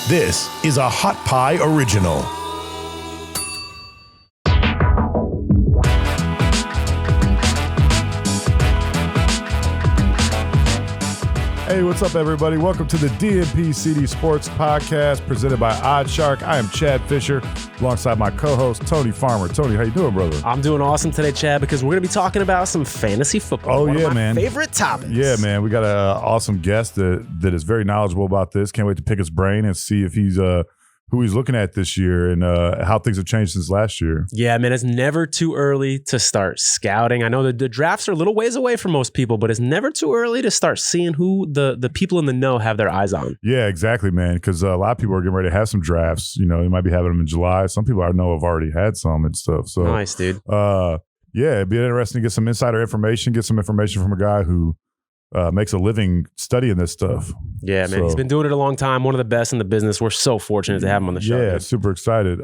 This is a Hot Pie Original. Hey, what's up, everybody? Welcome to the DNP-CD Sports Podcast presented by OddsShark. I am Chad Fisher alongside my co-host, Tony Farmer. Tony, how you doing, brother? I'm doing awesome today, Chad, because we're going to be talking about some fantasy football. One of my favorite topics. Yeah, man. We got an awesome guest that is very knowledgeable about this. Can't wait to pick his brain and see if he's who he's looking at this year and how things have changed since last year. Yeah, man, it's never too early to start scouting. I know that the drafts are a little ways away from most people, but it's never too early to start seeing who the people in the know have their eyes on. Yeah, exactly, man, because a lot of people are getting ready to have some drafts. You know, they might be having them in July. Some people I know have already had some and stuff. So nice, dude. Yeah, it'd be interesting to get some insider information, get some information from a guy who makes a living studying this stuff. Yeah, man. He's been doing it a long time. One of the best in the business. We're so fortunate to have him on the show. Yeah, dude. super excited.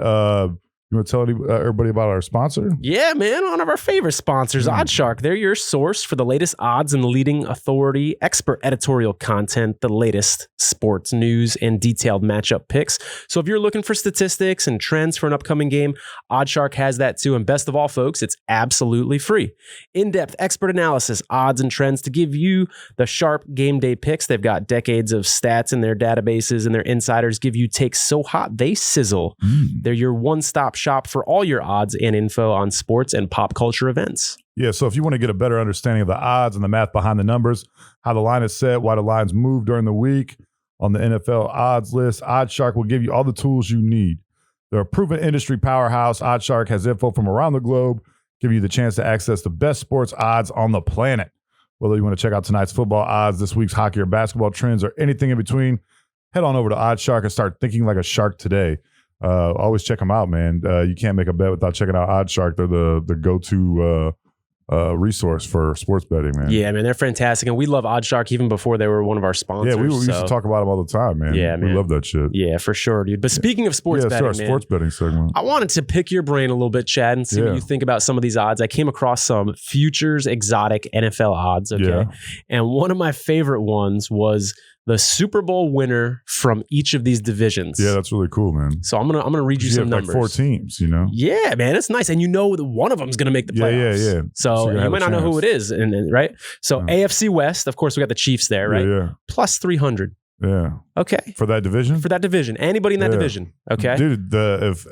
You want to tell everybody about our sponsor? Yeah, man. One of our favorite sponsors, OddsShark. They're your source for the latest odds and leading authority, expert editorial content, the latest sports news, and detailed matchup picks. So if you're looking for statistics and trends for an upcoming game, OddsShark has that too. And best of all, folks, it's absolutely free. In-depth expert analysis, odds and trends to give you the sharp game day picks. They've got decades of stats in their databases, and their insiders give you takes so hot they sizzle. They're your one-stop shop for all your odds and info on sports and pop culture events. Yeah, so if you want to get a better understanding of the odds and the math behind the numbers, how the line is set, why the lines move during the week on the NFL odds list, OddsShark will give you all the tools you need. They're a proven industry powerhouse. OddsShark has info from around the globe, giving you the chance to access the best sports odds on the planet. Whether you want to check out tonight's football odds, this week's hockey or basketball trends, or anything in between, head on over to OddsShark and start thinking like a shark today. Always check them out, man. You can't make a bet without checking out OddsShark. They're the go-to resource for sports betting, man. Yeah, man, they're fantastic, and we love OddsShark even before they were one of our sponsors. Yeah, we used to talk about them all the time, man. Yeah, man. We love that shit. Yeah, for sure, dude. But speaking of sports betting, man, sports betting segment. I wanted to pick your brain a little bit, Chad, and see what you think about some of these odds. I came across some futures exotic NFL odds, okay? And one of my favorite ones was the Super Bowl winner from each of these divisions. Yeah, that's really cool, man. So I'm gonna read you some numbers. Like 4 teams, you know? Yeah, man, it's nice. And you know that one of them is gonna make the playoffs. Yeah. So you might not know who it is, and right? So AFC West, of course, we got the Chiefs there, right? Yeah. Plus 300. Yeah. Okay. For that division? For that division. Anybody in that division. Okay. Dude, if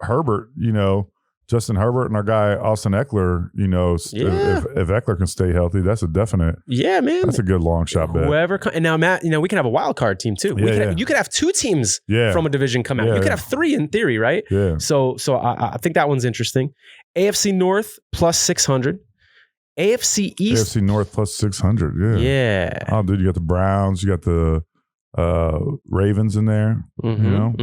Herbert, you know, Justin Herbert and our guy Austin Eckler, you know, if Eckler can stay healthy, that's a definite. Yeah, man. That's a good long shot bet. And now, Matt, you know, we can have a wild card team too. You could have 2 teams from a division come out. You could have 3 in theory, right? Yeah. So I think that one's interesting. AFC North plus 600. AFC East. AFC North plus 600. Yeah. Yeah. Oh, dude, you got the Browns. You got the Ravens in there. You know,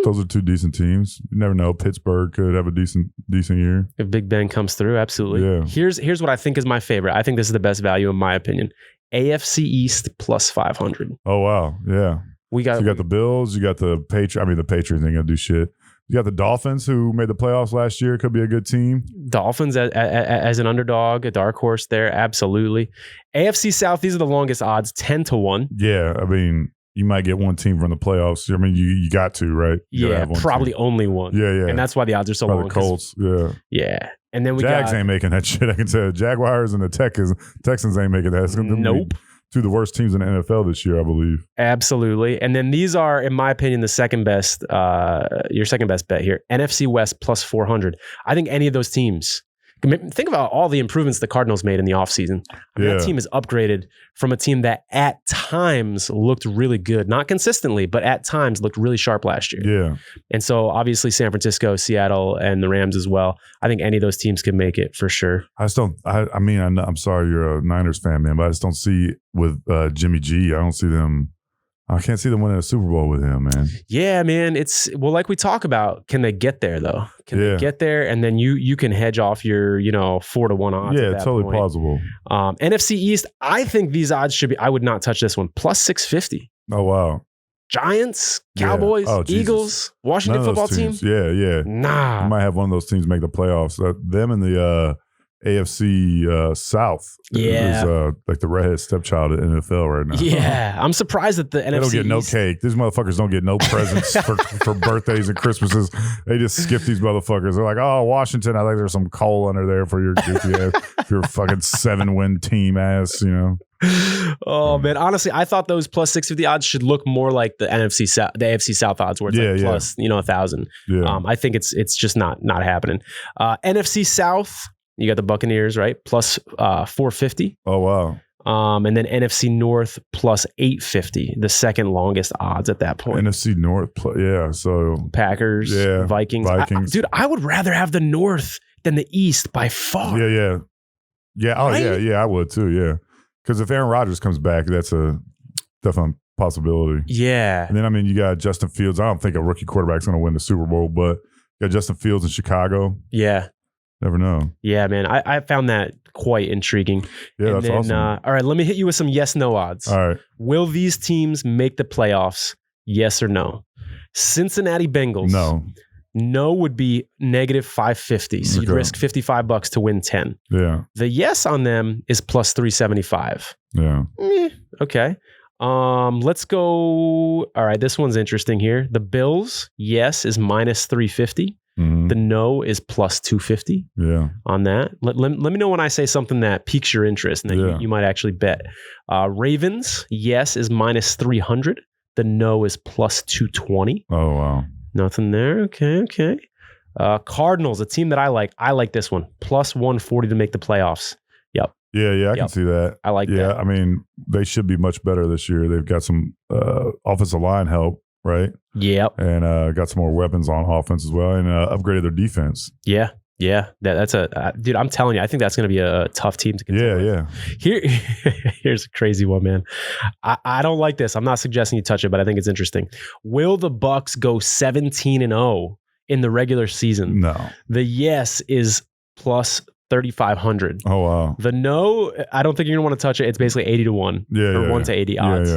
those are 2 decent teams. You never know. Pittsburgh could have a decent year if Big Ben comes through. Absolutely. Yeah. Here's what I think is my favorite. I think this is the best value in my opinion. AFC East plus 500. Oh wow, yeah. You got the Bills. You got the Patriots. I mean, the Patriots ain't gonna do shit. You got the Dolphins, who made the playoffs last year. Could be a good team. Dolphins as an underdog, a dark horse there. Absolutely. AFC South, these are the longest odds, 10-1. Yeah, I mean, you might get one team from the playoffs. I mean, you got to, right? Yeah, probably only one. Yeah. And that's why the odds are so long. The Colts, Yeah. And then Jags ain't making that shit. I can tell you. Jaguars and the Texans ain't making that. It's gonna be 2 of the worst teams in the NFL this year, I believe. Absolutely. And then these are, in my opinion, the second best, your second best bet here. NFC West plus 400. I think any of those teams, think about all the improvements the Cardinals made in the offseason. I mean, that team is upgraded from a team that at times looked really good. Not consistently, but at times looked really sharp last year. Yeah. And so obviously San Francisco, Seattle, and the Rams as well. I think any of those teams can make it for sure. I just don't, I'm sorry you're a Niners fan, man, but I just don't see with Jimmy G, I can't see them winning a Super Bowl with him, man. Yeah, man. Well, like we talk about, can they get there though? Can they get there? And then you can hedge off your, 4-1 odds. Yeah, totally plausible. NFC East, I think these odds should be, I would not touch this one, plus 650. Oh, wow. Giants, Cowboys, Eagles, Washington football team. Yeah. Nah. You might have one of those teams make the playoffs. Them and the AFC South. Yeah. Is like the redhead stepchild of NFL right now. Yeah. I'm surprised that the NFC They don't get no East- cake. These motherfuckers don't get no presents for birthdays and Christmases. They just skip these motherfuckers. They're like, oh, Washington, I think there's some coal under there for your goofy ass, your fucking 7-win team ass, you know. Oh man, honestly, I thought those plus 650 odds should look more like the AFC South odds, where it's plus 1,000. Yeah. I think it's just not happening. NFC South, you got the Buccaneers, right? Plus 450. Oh wow. And then NFC North plus 850, the second longest odds at that point. NFC North, so Packers, Vikings. Dude, I would rather have the North than the East by far. Yeah. Oh Right? yeah, I would too. Yeah, because if Aaron Rodgers comes back, that's a definite possibility. Yeah. And then I mean, you got Justin Fields. I don't think a rookie quarterback's going to win the Super Bowl, but you got Justin Fields in Chicago. Yeah. Never know. Yeah, man. I found that quite intriguing. Yeah, and that's then, awesome. All right, let me hit you with some yes/no odds. All right. Will these teams make the playoffs? Yes or no? Cincinnati Bengals. No. No would be negative 550. So you'd Okay. risk $55 to win 10. Yeah. The yes on them is plus 375. Yeah. Okay. Let's go. All right, this one's interesting here. The Bills, yes, is minus 350. Mhm. The no is plus 250 Yeah. on that. Let me know when I say something that piques your interest and that you might actually bet. Ravens, yes, is minus 300. The no is plus 220. Oh wow. Nothing there. Okay. Cardinals, a team that I like. I like this one. Plus 140 to make the playoffs. Yep. Yeah. I can see that. I like that. Yeah. I mean, they should be much better this year. They've got some offensive line help, right? Yep. And got some more weapons on offense as well, and upgraded their defense. Yeah. That's a dude. I'm telling you, I think that's going to be a tough team to contend with. Here's a crazy one, man. I don't like this. I'm not suggesting you touch it, but I think it's interesting. Will the Bucks go 17-0 in the regular season? No. The yes is plus 3,500. Oh wow. The no, I don't think you're gonna want to touch it. It's basically 80-1 or 1 to 80 odds.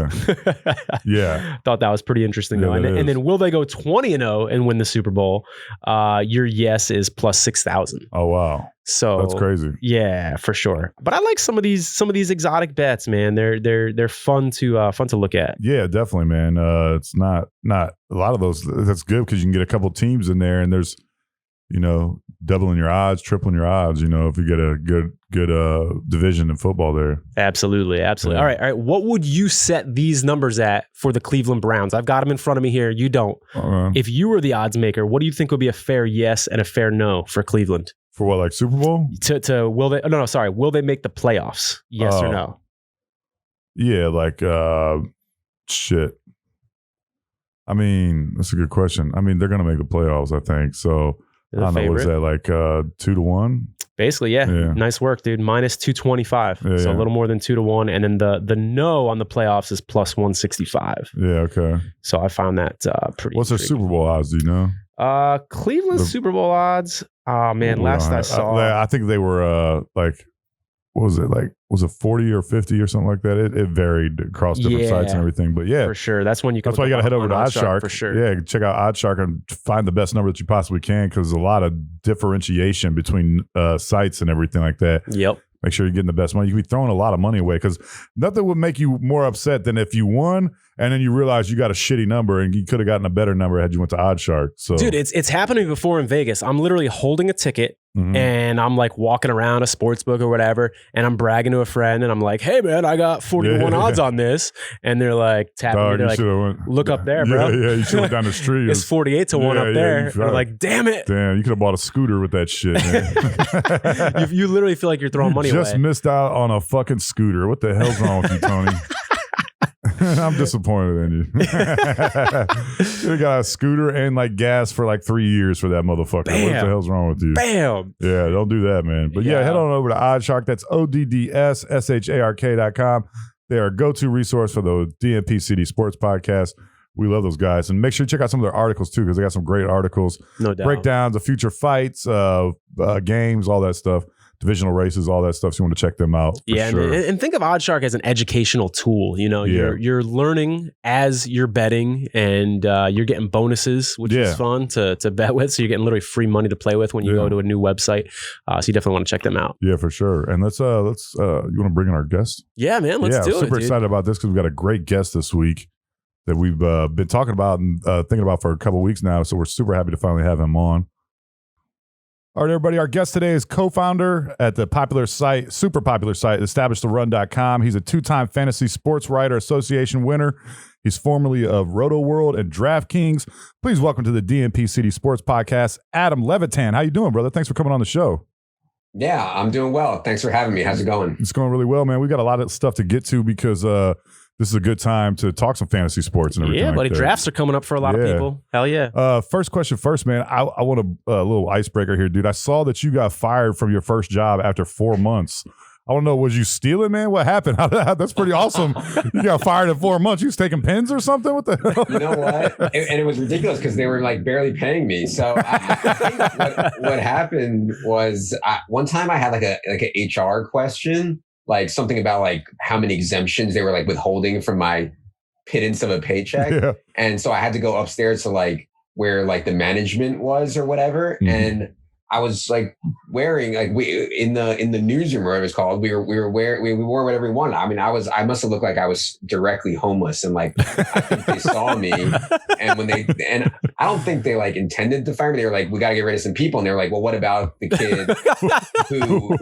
Yeah. Thought that was pretty interesting though. And then will they go 20-0 and win the Super Bowl? Your yes is plus 6,000. Oh wow. So that's crazy. Yeah, for sure. But I like some of these exotic bets, man. They're fun to look at. Yeah, definitely, man. It's not a lot of those. That's good because you can get a couple teams in there, and there's doubling your odds, tripling your odds. If you get a good division in football there. Absolutely. Yeah. All right. What would you set these numbers at for the Cleveland Browns? I've got them in front of me here. You don't. If you were the odds maker, what do you think would be a fair yes and a fair no for Cleveland? For what, like Super Bowl? To will they? No, sorry. Will they make the playoffs? Yes or no? Yeah, like shit. I mean, that's a good question. I mean, they're gonna make the playoffs, I think. So I don't know, what is that, like 2-1? Basically, yeah. Nice work, dude. Minus 225. So a little more than 2-1. And then the no on the playoffs is plus 165. Yeah, okay. So I found that pretty What's their Super Bowl odds, do you know? Cleveland's Super Bowl odds. Oh man, last I saw. I think they were like, what was it, like, was it 40 or 50 or something like that? It varied across different sites and everything. But yeah, for sure. That's when you. That's why you got to head over to OddsShark for sure. Yeah, check out OddsShark and find the best number that you possibly can, because there's a lot of differentiation between sites and everything like that. Yep. Make sure you're getting the best money. You could be throwing a lot of money away, because nothing would make you more upset than if you won and then you realize you got a shitty number and you could have gotten a better number had you went to OddsShark. So, dude, it's happened to me before in Vegas. I'm literally holding a ticket and I'm like walking around a sports book or whatever, and I'm bragging to a friend and I'm like, hey man, I got 40-1 odds on this. And they're like tapping me. They're like, look up there, bro. Yeah, you should look down the street. It's 48-1 up there. They're like, damn it. Damn, you could have bought a scooter with that shit, man. you literally feel like you're throwing money away. Just missed out on a fucking scooter. What the hell's wrong with you, Tony? I'm disappointed in you. You got a scooter and like gas for like 3 years for that motherfucker. Bam. What the hell's wrong with you? Bam. Yeah, don't do that, man. But yeah, head on over to OddsShark. That's ODDSSHARK.com. They are a go-to resource for the DNP-CD Sports Podcast. We love those guys. And make sure you check out some of their articles too, because they got some great articles. No doubt. Breakdowns of future fights, games, all that stuff. divisional races, all that stuff. So you want to check them out. Yeah, sure. and think of OddsShark as an educational tool. You're learning as you're betting, and you're getting bonuses, which is fun to bet with. So you're getting literally free money to play with when you go to a new website. So you definitely want to check them out. Yeah, for sure. And let's you want to bring in our guest? Yeah, man, let's do it. Super excited about this because we've got a great guest this week that we've been talking about and thinking about for a couple of weeks now. So we're super happy to finally have him on. All right, everybody. Our guest today is co-founder at the super popular site, EstablishTheRun.com. He's a 2-time Fantasy Sports Writer Association winner. He's formerly of Roto World and DraftKings. Please welcome to the DNP-CD Sports Podcast, Adam Levitan. How you doing, brother? Thanks for coming on the show. Yeah, I'm doing well. Thanks for having me. How's it going? It's going really well, man. We got a lot of stuff to get to because this is a good time to talk some fantasy sports and everything. Yeah, buddy. Drafts are coming up for a lot of people. Hell yeah. First question first, man. I want a little icebreaker here, dude. I saw that you got fired from your first job after 4 months. I want to know, was you stealing, man? What happened? That's pretty awesome. You got fired in 4 months. You was taking pens or something? What the hell? You know what? And it was ridiculous because they were like barely paying me. So I think what happened was one time I had like an HR question, like something about like how many exemptions they were like withholding from my pittance of a paycheck. Yeah. And so I had to go upstairs to like where like the management was or whatever. Mm-hmm. And I was like wearing like in the newsroom, or whatever it's called. We wore whatever we wanted. I mean, I must have looked like I was directly homeless, and like I think they saw me, and I don't think they like intended to fire me. They were like, we got to get rid of some people, and they were like, well, what about the kid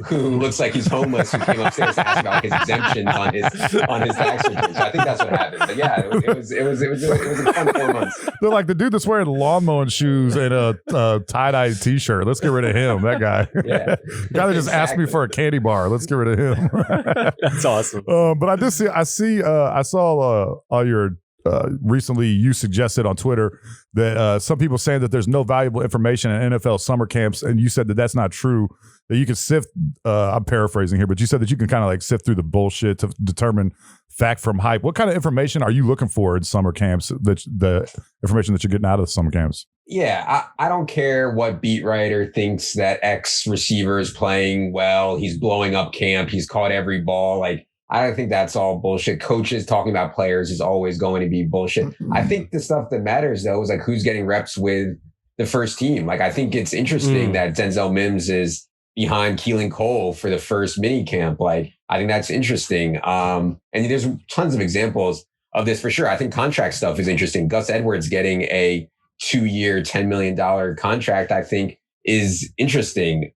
who looks like he's homeless, who came upstairs to ask about his exemptions on his tax return? So I think that's what happened. But yeah, it was a fun 4 months. They're like the dude that's wearing lawn mowing shoes and a tie-dye t-shirt. Let's get rid of him, that guy. Yeah. Guy that just asked me for a candy bar. Let's get rid of him. That's awesome. But I saw all your recently you suggested on Twitter that some people saying that there's no valuable information in NFL summer camps, and you said that that's not true. That you can sift. I'm paraphrasing here, but you said that you can kind of like sift through the bullshit to determine fact from hype. What kind of information are you looking for in summer camps? The information that you're getting out of the summer camps. Yeah, I don't care what beat writer thinks that X receiver is playing well. He's blowing up camp. He's caught every ball. Like, I think that's all bullshit. Coaches talking about players is always going to be bullshit. I think the stuff that matters, though, is like who's getting reps with the first team. Like, I think it's interesting that Denzel Mims is behind Keelan Cole for the first mini camp. Like, I think that's interesting. And there's tons of examples of this for sure. I think contract stuff is interesting. Gus Edwards getting a 2-year, $10 million contract, I think is interesting.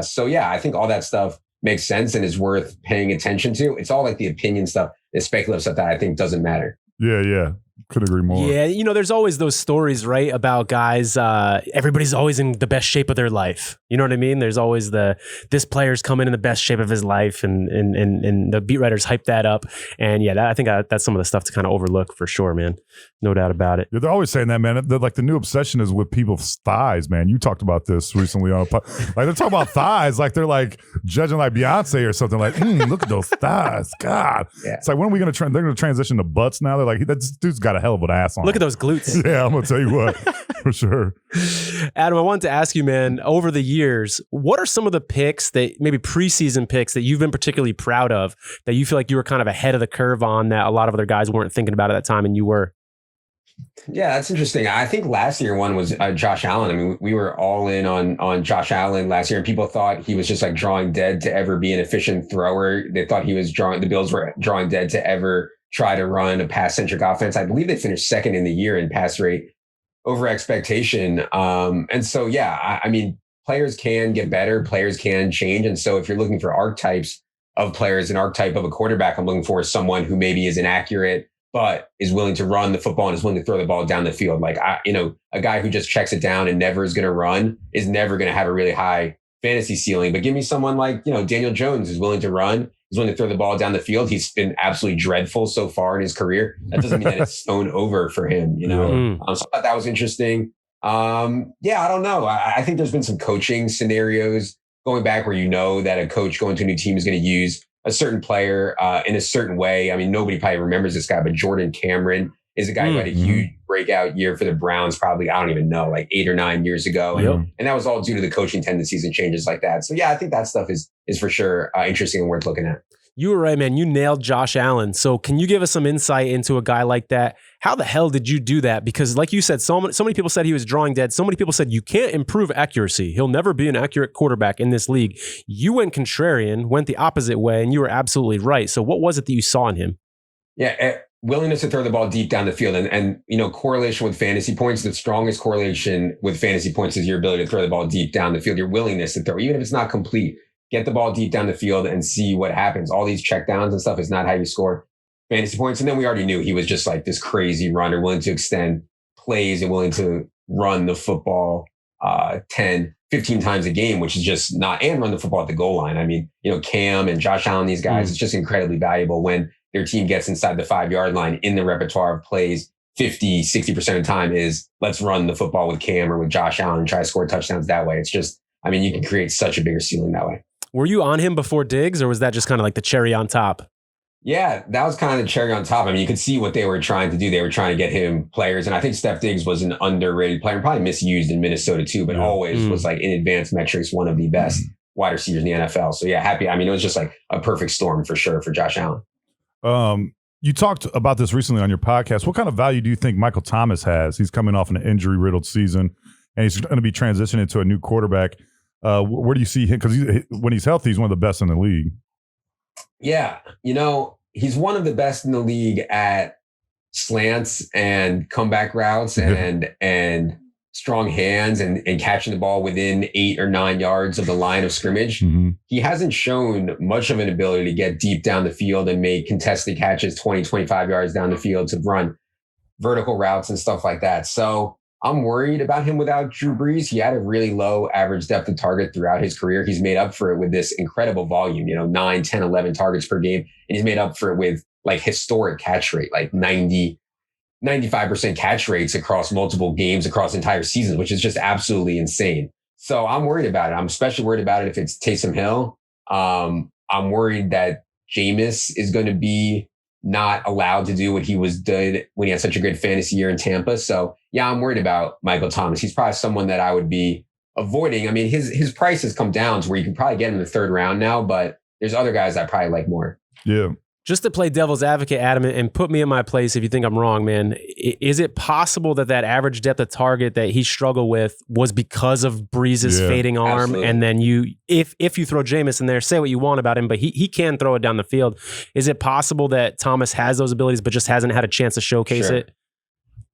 So yeah, I think all that stuff makes sense and is worth paying attention to. It's all like the opinion stuff, the speculative stuff that I think doesn't matter. Yeah. Could agree more. Yeah, there's always those stories, right, about guys. Everybody's always in the best shape of their life. You know what I mean? There's always this player's coming in the best shape of his life, and the beat writers hype that up. And yeah, I think that's some of the stuff to kind of overlook for sure, man. No doubt about it. Yeah, they're always saying that, man. Like the new obsession is with people's thighs, man. You talked about this recently on like they're talking about thighs, like they're like judging like Beyonce or something. Like, look at those thighs, God. Yeah. It's like, when are we gonna they're gonna transition to butts now? They're like, that dude's got a hell of an ass on. Look at those glutes. Yeah, I'm gonna tell you what, for sure. Adam, I wanted to ask you, man, over the years, what are some of the picks that maybe preseason picks that you've been particularly proud of, that you feel like you were kind of ahead of the curve on, that a lot of other guys weren't thinking about at that time and you were? Yeah, that's interesting. I think last year one was Josh Allen. I mean, we were all in on Josh Allen last year, and people thought he was just like drawing dead to ever be an efficient thrower. They thought the Bills were drawing dead to ever try to run a pass-centric offense. I believe they finished second in the year in pass rate over expectation. And so, yeah, I mean, players can get better, players can change. And so if you're looking for archetypes of players, an archetype of a quarterback I'm looking for is someone who maybe is inaccurate, but is willing to run the football and is willing to throw the ball down the field. Like, a guy who just checks it down and never is going to run is never going to have a really high fantasy ceiling. But give me someone like, Daniel Jones, who's willing to run, he's willing to throw the ball down the field. He's been absolutely dreadful so far in his career. That doesn't mean that it's thrown over for him, So I thought that was interesting. Yeah, I don't know. I think there's been some coaching scenarios going back where that a coach going to a new team is going to use a certain player in a certain way. I mean, nobody probably remembers this guy, but Jordan Cameron is a guy who had a huge breakout year for the Browns, probably, I don't even know, like 8 or 9 years ago. And that was all due to the coaching tendencies and changes like that. So yeah, I think that stuff is for sure interesting and worth looking at. You were right, man. You nailed Josh Allen. So can you give us some insight into a guy like that? How the hell did you do that? Because like you said, so many people said he was drawing dead. So many people said you can't improve accuracy. He'll never be an accurate quarterback in this league. You went contrarian, went the opposite way, and you were absolutely right. So what was it that you saw in him? Yeah, willingness to throw the ball deep down the field. And correlation with fantasy points, the strongest correlation with fantasy points is your ability to throw the ball deep down the field, your willingness to throw, even if it's not complete. Get the ball deep down the field and see what happens. All these checkdowns and stuff is not how you score fantasy points. And then we already knew he was just like this crazy runner, willing to extend plays and willing to run the football 10, 15 times a game, which is just not, and run the football at the goal line. I mean, Cam and Josh Allen, these guys, it's just incredibly valuable when their team gets inside the 5-yard line. In the repertoire of plays, 50, 60% of the time is let's run the football with Cam or with Josh Allen and try to score touchdowns that way. It's just, I mean, you can create such a bigger ceiling that way. Were you on him before Diggs, or was that just kind of like the cherry on top? Yeah, that was kind of the cherry on top. I mean, you could see what they were trying to do. They were trying to get him players. And I think Steph Diggs was an underrated player, probably misused in Minnesota too, but always was like in advanced metrics, one of the best wide receivers in the NFL. So yeah, happy. I mean, it was just like a perfect storm for sure for Josh Allen. You talked about this recently on your podcast. What kind of value do you think Michael Thomas has? He's coming off an injury-riddled season, and he's going to be transitioning to a new quarterback. Where do you see him? Because when he's healthy, he's one of the best in the league. Yeah. He's one of the best in the league at slants and comeback routes and strong hands and catching the ball within 8 or 9 yards of the line of scrimmage. He hasn't shown much of an ability to get deep down the field and make contested catches 20, 25 yards down the field to run vertical routes and stuff like that. So I'm worried about him without Drew Brees. He had a really low average depth of target throughout his career. He's made up for it with this incredible volume, 9, 10, 11 targets per game. And he's made up for it with like historic catch rate, like 95% catch rates across multiple games, across entire seasons, which is just absolutely insane. So I'm worried about it. I'm especially worried about it if it's Taysom Hill. I'm worried that Jameis is going to be not allowed to do what he did when he had such a good fantasy year in Tampa. So yeah, I'm worried about Michael Thomas. He's probably someone that I would be avoiding. I mean, his price has come down to where you can probably get him in the 3rd round now, but there's other guys I probably like more. Yeah. Just to play devil's advocate, Adam, and put me in my place if you think I'm wrong, man. Is it possible that average depth of target that he struggled with was because of Breeze's fading arm? Absolutely. And then if you throw Jameis in there, say what you want about him, but he can throw it down the field. Is it possible that Thomas has those abilities, but just hasn't had a chance to showcase it?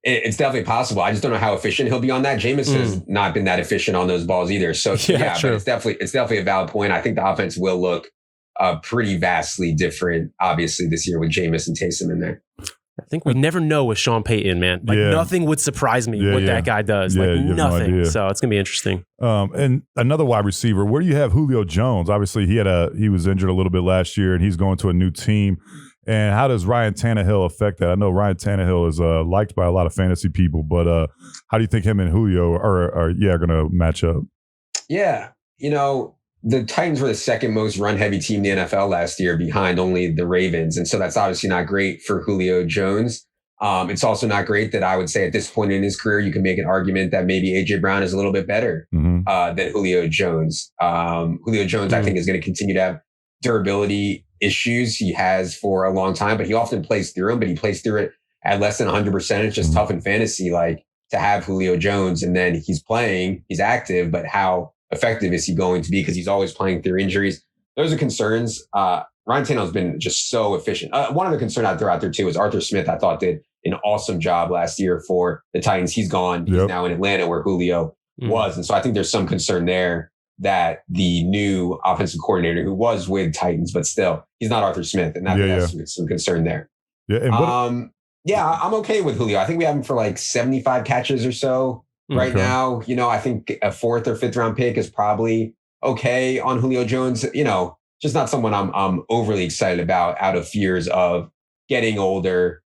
It's definitely possible. I just don't know how efficient he'll be on that. Jameis has not been that efficient on those balls either. So yeah, but it's definitely a valid point. I think the offense will look pretty vastly different, obviously, this year with Jameis and Taysom in there. I think we never know with Sean Payton, man. Like nothing would surprise me what that guy does. Like nothing. No, so it's gonna be interesting. And another wide receiver, where do you have Julio Jones? Obviously, he was injured a little bit last year, and he's going to a new team. And how does Ryan Tannehill affect that? I know Ryan Tannehill is liked by a lot of fantasy people, but how do you think him and Julio are going to match up? Yeah, the Titans were the 2nd most run-heavy team in the NFL last year, behind only the Ravens. And so that's obviously not great for Julio Jones. It's also not great that I would say at this point in his career, you can make an argument that maybe A.J. Brown is a little bit better than Julio Jones. Julio Jones, I think, is going to continue to have durability issues. He has for a long time, but he often plays through them, but he plays through it at less than 100%. It's just tough in fantasy, like to have Julio Jones and then he's playing, he's active, but how effective is he going to be? Because he's always playing through injuries. Those are concerns. Ryan Tannehill's been just so efficient. One other concern I'd throw out there too is Arthur Smith, I thought, did an awesome job last year for the Titans. He's gone. He's now in Atlanta where Julio was. And so I think there's some concern there that the new offensive coordinator, who was with Titans, but still, he's not Arthur Smith. And that's some concern there. Yeah. And I'm okay with Julio. I think we have him for like 75 catches or so. Right now, I think a 4th or 5th round pick is probably okay on Julio Jones. Just not someone I'm overly excited about out of fears of getting older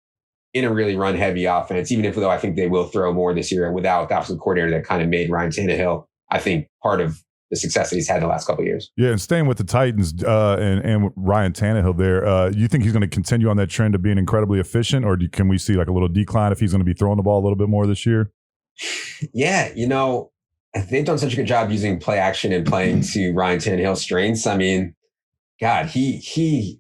in a really run heavy offense, even though I think they will throw more this year without the offensive coordinator that kind of made Ryan Tannehill, I think, part of the success that he's had the last couple of years. Yeah, and staying with the Titans and with Ryan Tannehill there, you think he's going to continue on that trend of being incredibly efficient, or can we see like a little decline if he's going to be throwing the ball a little bit more this year? Yeah, they've done such a good job using play action and playing to Ryan Tannehill's strengths. I mean, God, he's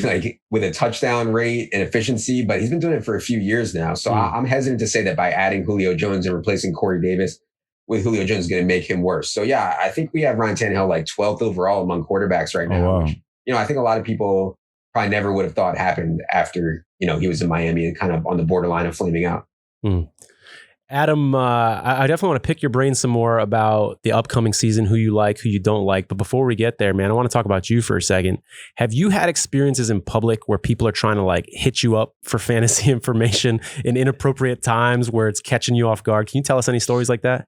like with a touchdown rate and efficiency, but he's been doing it for a few years now. So I'm hesitant to say that by adding Julio Jones and replacing Corey Davis with Julio Jones is going to make him worse. So yeah, I think we have Ryan Tannehill like 12th overall among quarterbacks right now. Oh, wow. Which, I think a lot of people probably never would have thought happened after, he was in Miami and kind of on the borderline of flaming out. Adam, I definitely want to pick your brain some more about the upcoming season, who you like, who you don't like. But before we get there, man, I want to talk about you for a second. Have you had experiences in public where people are trying to like hit you up for fantasy information in inappropriate times where it's catching you off guard? Can you tell us any stories like that?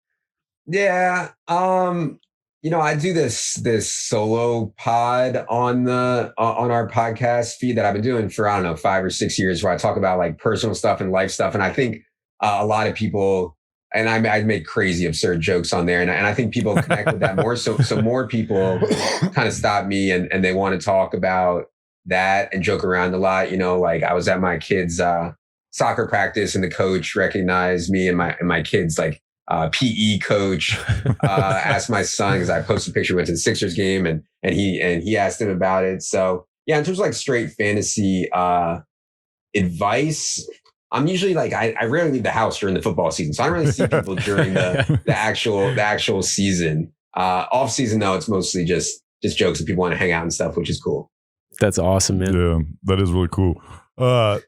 Yeah. I do this solo pod on our podcast feed that I've been doing for, 5 or 6 years, where I talk about like personal stuff and life stuff. And I think a lot of people, and I make crazy, absurd jokes on there. And I think people connect with that more. So more people kind of stop me and they want to talk about that and joke around a lot. Like I was at my kids' soccer practice and the coach recognized me, and my kids like PE coach asked my son, because I posted a picture, went to the Sixers game, and he asked him about it. So yeah, in terms of like straight fantasy advice, I'm usually like I rarely leave the house during the football season, so I don't really see people during the actual season. Off season though, it's mostly just jokes and people want to hang out and stuff, which is cool. That's awesome, man. Yeah, that is really cool.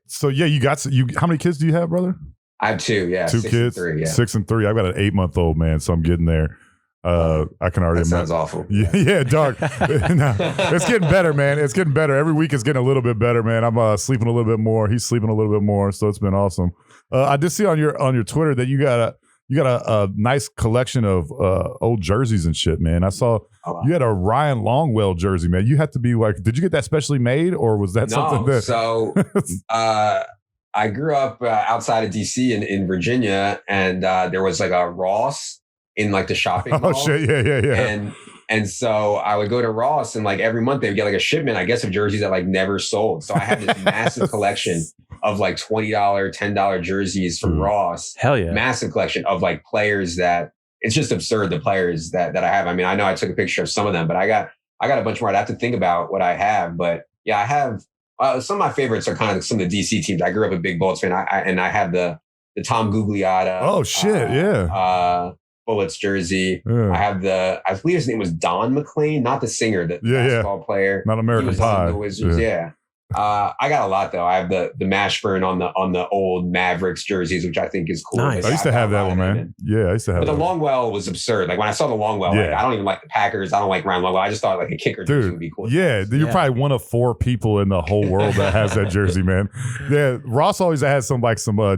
So yeah, how many kids do you have, brother? I have 2, yeah. 2 kids, 3, yeah. 6 and 3. I've got an 8-month-old, man, so I'm getting there. I can already imagine. Sounds awful. Yeah, dog. No, it's getting better, man. It's getting better. Every week it's getting a little bit better, man. I'm sleeping a little bit more. He's sleeping a little bit more, so it's been awesome. I did see on your Twitter that you got a nice collection of old jerseys and shit, man. I saw you had a Ryan Longwell jersey, man. You had to be like, did you get that specially made, or was that something that? So I grew up outside of DC in Virginia, and there was like a Ross in like the shopping mall. Oh shit, yeah. And so I would go to Ross, and like every month they would get like a shipment, I guess, of jerseys that like never sold. So I had this massive collection of like $20, $10 jerseys from Ross. Hell yeah. Massive collection of like players that it's just absurd, the players that I have. I mean, I know I took a picture of some of them, but I got a bunch more. I'd have to think about what I have, but yeah, I have some of my favorites are kind of some of the DC teams. I grew up a big Bullets fan. I have the Tom Gugliotta. Oh shit, yeah. Bullets jersey. Yeah. I believe his name was Don McLean, not the singer, the basketball player. Not American Pie. The Wizards, yeah. I got a lot though. I have the Mashburn on the old Mavericks jerseys, which I think is cool. Nice. I used to have that one, man. Yeah, I used to have. But the Longwell was absurd. Like when I saw the Longwell, like I don't even like the Packers. I don't like Ryan Longwell. I just thought like a kicker jersey would be cool. Yeah, you're probably one of 4 people in the whole world that has that jersey, man. Yeah, Ross always has some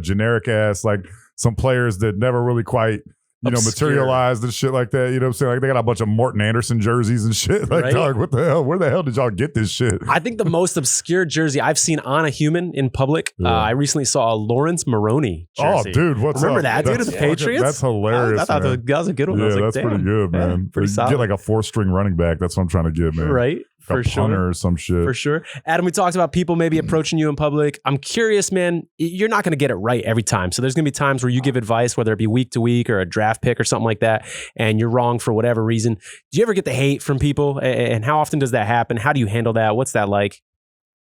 generic ass, like some players that never really quite materialized and shit like that. You know what I'm saying? Like they got a bunch of Morton Anderson jerseys and shit. Like, dog, what the hell? Where the hell did y'all get this shit? I think the most obscure jersey I've seen on a human in public, I recently saw a Lawrence Maroney jersey. Oh, dude, what's Remember up? that, dude, of the Patriots? That's hilarious, I thought that was a good one. Yeah, I was like, that's pretty good, man. Pretty solid. Get like a 4-string running back. That's what I'm trying to get, man. Right. For sure. Punter or some shit. For sure. Adam, we talked about people maybe approaching you in public. I'm curious, man, you're not going to get it right every time. So there's going to be times where you give advice, whether it be week to week or a draft pick or something like that, and you're wrong for whatever reason. Do you ever get the hate from people? And how often does that happen? How do you handle that? What's that like?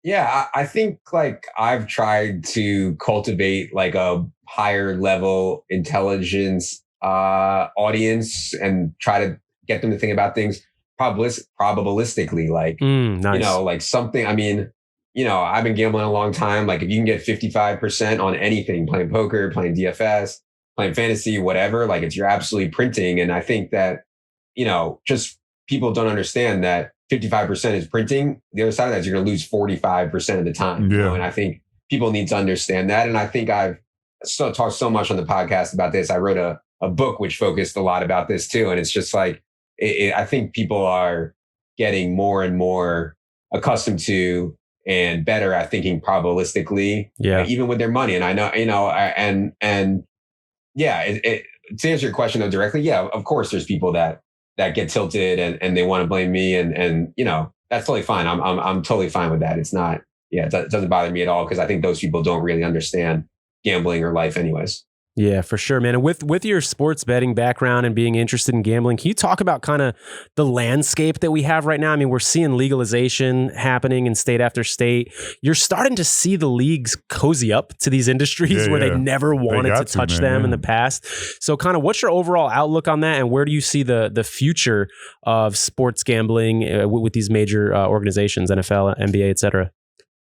Yeah, I think like I've tried to cultivate like a higher level intelligence audience and try to get them to think about things probabilistically, like, nice. Like something, I mean, I've been gambling a long time. Like if you can get 55% on anything, playing poker, playing DFS, playing fantasy, whatever, like you're absolutely printing. And I think that, just people don't understand that 55% is printing. The other side of that is you're going to lose 45% of the time. Yeah. And I think people need to understand that. And I think I've talked so much on the podcast about this. I wrote a book which focused a lot about this too. And it's just like, I think people are getting more and more accustomed to and better at thinking probabilistically, even with their money. And I know, to answer your question though directly, yeah, of course there's people that that get tilted and they want to blame me. And, that's totally fine. I'm totally fine with that. It's not, it doesn't bother me at all. Cause I think those people don't really understand gambling or life anyways. Yeah, for sure, man. And with your sports betting background and being interested in gambling, can you talk about kind of the landscape that we have right now? I mean, we're seeing legalization happening in state after state. You're starting to see the leagues cozy up to these industries where they never wanted to touch them in the past. So kind of what's your overall outlook on that? And where do you see the future of sports gambling with these major organizations, NFL, NBA, et cetera?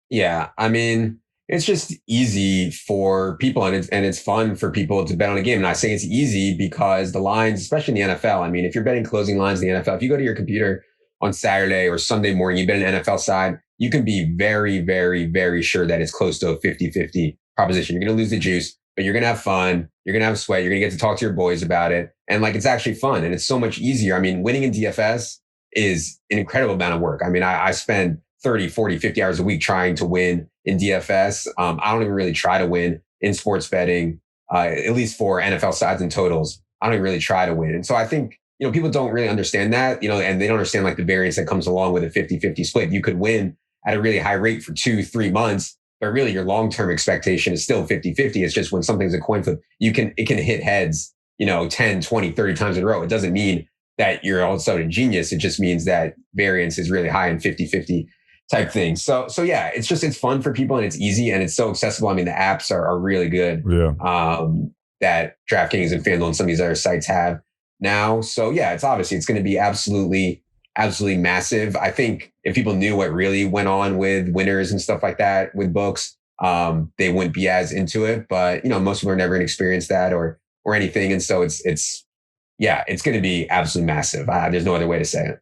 Yeah, I mean, it's just easy for people and it's fun for people to bet on a game. And I say it's easy because the lines, especially in the NFL, I mean, if you're betting closing lines in the NFL, if you go to your computer on Saturday or Sunday morning, you bet an NFL side, you can be very, very, very sure that it's close to a 50-50 proposition. You're going to lose the juice, but you're going to have fun. You're going to have sweat. You're going to get to talk to your boys about it. And like, it's actually fun and it's so much easier. I mean, winning in DFS is an incredible amount of work. I mean, I spend 30, 40, 50 hours a week trying to win in DFS. I don't even really try to win in sports betting, at least for NFL sides and totals. I don't even really try to win. And so I think, people don't really understand that, and they don't understand like the variance that comes along with a 50-50 split. You could win at a really high rate for 2-3 months, but really your long-term expectation is still 50-50. It's just when something's a coin flip, it can hit heads, 10, 20, 30 times in a row. It doesn't mean that you're all of a sudden a genius. It just means that variance is really high in 50-50 type thing. So yeah, it's fun for people and it's easy and it's so accessible. I mean, the apps are really good. Yeah. That DraftKings and FanDuel and some of these other sites have now. So yeah, it's going to be absolutely massive. I think if people knew what really went on with winners and stuff like that with books, they wouldn't be as into it. But most people are never going to experience that or anything. And so it's going to be absolutely massive. There's no other way to say it.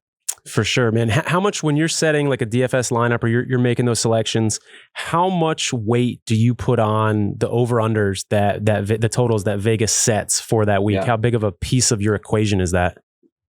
For sure, man. How much, when you're setting like a DFS lineup or you're making those selections, how much weight do you put on the over-unders that the totals that Vegas sets for that week? Yeah. How big of a piece of your equation is that?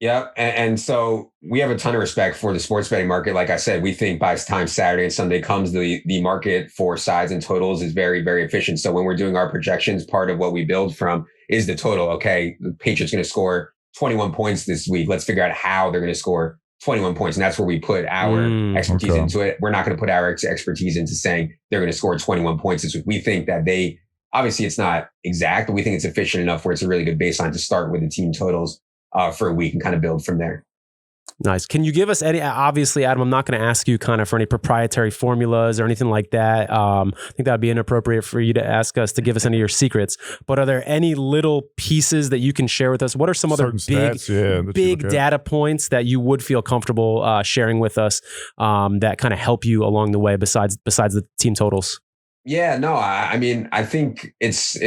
Yeah. And so we have a ton of respect for the sports betting market. Like I said, we think by the time Saturday and Sunday comes, the market for sides and totals is very, very efficient. So when we're doing our projections, part of what we build from is the total. Okay, the Patriots going to score 21 points this week. Let's figure out how they're going to score 21 points. And that's where we put our expertise into it. We're not going to put our expertise into saying they're going to score 21 points this week. We think that obviously it's not exact, but we think it's efficient enough where it's a really good baseline to start with the team totals for a week and kind of build from there. Nice. Can you give us obviously, Adam, I'm not going to ask you kind of for any proprietary formulas or anything like that. I think that'd be inappropriate for you to ask us to give us any of your secrets, but are there any little pieces that you can share with us? What are some other big data points that you would feel comfortable sharing with us that kind of help you along the way besides the team totals? Yeah, no, I mean, I think it's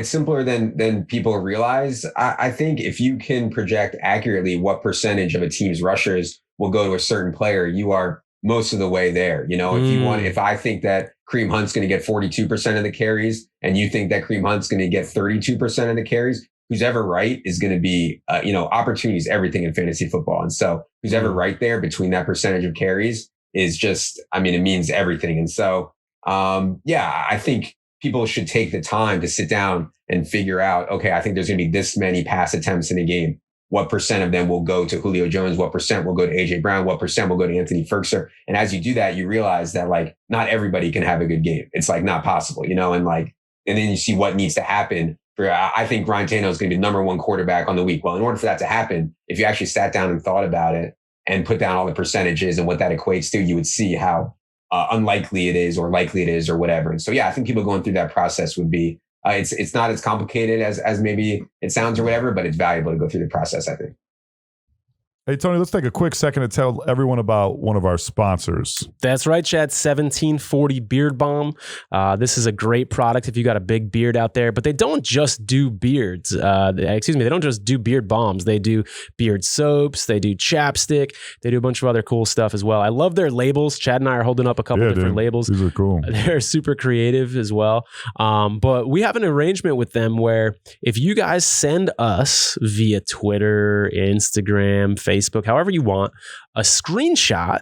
simpler than people realize. I think if you can project accurately what percentage of a team's rushers will go to a certain player, you are most of the way there. If I think that Kareem Hunt's going to get 42% of the carries and you think that Kareem Hunt's going to get 32% of the carries, who's ever right is going to be, opportunity is everything in fantasy football. And so who's ever right there between that percentage of carries is just, it means everything. And so, I think people should take the time to sit down and figure out, okay, I think there's going to be this many pass attempts in a game. What percent of them will go to Julio Jones? What percent will go to AJ Brown? What percent will go to Anthony Ferguson? And as you do that, you realize that like not everybody can have a good game. It's like not possible, and then you see what needs to happen. I think Ryan Tannehill is going to be the number one quarterback on the week. Well, in order for that to happen, if you actually sat down and thought about it and put down all the percentages and what that equates to, you would see how unlikely it is or likely it is or whatever. And so, I think people going through that process would be, it's not as complicated as maybe it sounds or whatever, but it's valuable to go through the process, I think. Hey, Tony, let's take a quick second to tell everyone about one of our sponsors. That's right, Chad. 1740 Beard Balm. This is a great product if you got a big beard out there, but they don't just do beards. They don't just do beard balms. They do beard soaps. They do chapstick. They do a bunch of other cool stuff as well. I love their labels. Chad and I are holding up a couple different labels. These are cool. They're super creative as well. But we have an arrangement with them where if you guys send us via Twitter, Instagram, Facebook, however you want, a screenshot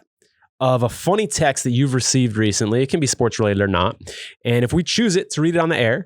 of a funny text that you've received recently. It can be sports related or not. And if we choose it to read it on the air,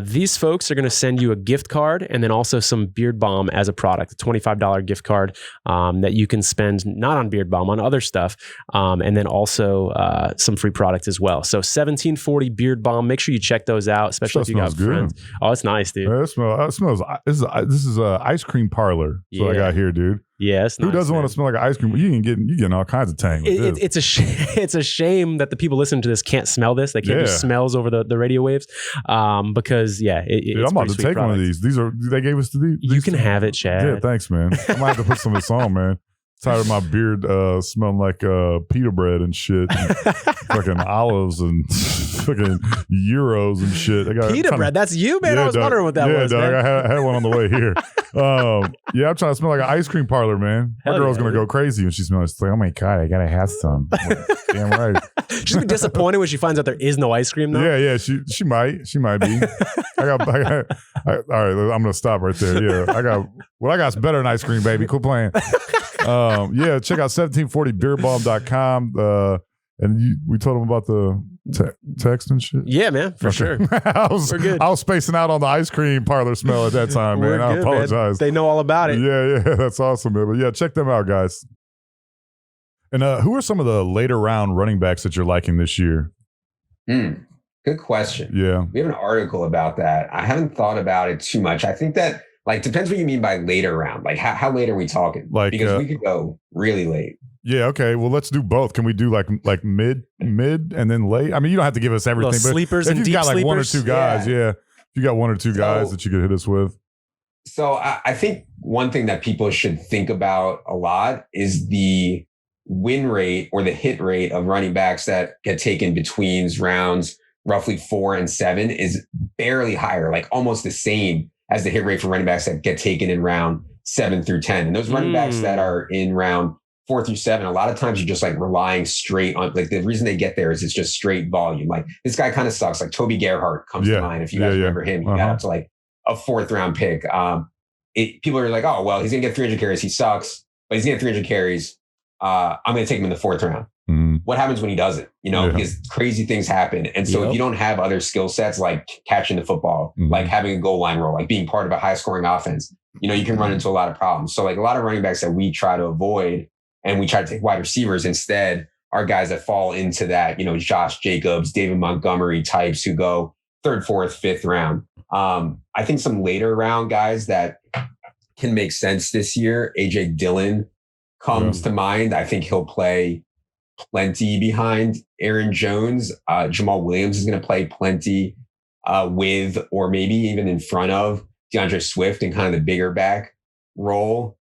These folks are going to send you a gift card and then also some Beard Balm as a product, a $25 gift card that you can spend not on Beard Balm, on other stuff, and then also some free product as well. So 1740 Beard Balm. Make sure you check those out, especially if you got friends. Oh, it's nice, dude. Yeah, it smells. This is a ice cream parlor. That's what I got here, dude. Yeah, who doesn't want to smell like ice cream? You getting all kinds of tang with this. It's a shame that the people listening to this can't smell this. They can't do smells over the radio waves. Because dude, I'm about to take one of these. They gave us these. You can have it, Chad. Yeah, thanks, man. I might have to put some of this on, man. Tired of my beard smelling like pita bread and shit, and fucking olives and fucking euros and shit. Pita bread, that's you, man. I was wondering what that was. Yeah, dog, I had one on the way here. I'm trying to smell like an ice cream parlor, man. My girl's gonna go crazy when she smells it. She's like, oh my god, I gotta have some. Like, damn right. She's gonna be disappointed when she finds out there is no ice cream though. Yeah, she might be. All right, I'm gonna stop right there. Yeah, I got better than ice cream, baby. Quit playing. Check out 1740beardbalm.com. And we told them about the text and shit. Yeah, man, for sure. We're good. I was spacing out on the ice cream parlor smell at that time, man. I apologize. Man. They know all about it. Yeah, that's awesome, man. But yeah, check them out, guys. And who are some of the later round running backs that you're liking this year? Good question. Yeah. We have an article about that. I haven't thought about it too much. I think that depends what you mean by later round. Like how late are we talking? Because we could go really late. Yeah, okay. Well, let's do both. Can we do like mid and then late? I mean, you don't have to give us everything. But sleepers and deep sleepers. If you've got one or two guys, if you got one or two guys that you could hit us with. So I think one thing that people should think about a lot is the win rate or the hit rate of running backs that get taken between rounds roughly 4 and 7 is barely higher, like almost the same as the hit rate for running backs that get taken in round 7 through 10. And those running backs that are in round 4 through 7, a lot of times you're just like relying straight on, like the reason they get there is it's just straight volume. Like this guy kind of sucks. Like Toby Gerhart comes to mind. If you guys remember him, he got up to like a 4th round pick. People are like, oh, well, he's going to get 300 carries. He sucks, but he's going to get 300 carries. I'm going to take him in the 4th round. What happens when he doesn't? Because crazy things happen. And so if you don't have other skill sets like catching the football, like having a goal line role, like being part of a high scoring offense, you can run into a lot of problems. So like a lot of running backs that we try to avoid and we try to take wide receivers instead are guys that fall into that, Josh Jacobs, David Montgomery types who go 3rd, 4th, 5th round. I think some later round guys that can make sense this year, AJ Dillon comes to mind. I think he'll play plenty behind Aaron Jones. Jamal Williams is going to play plenty with, or maybe even in front of DeAndre Swift in kind of the bigger back role.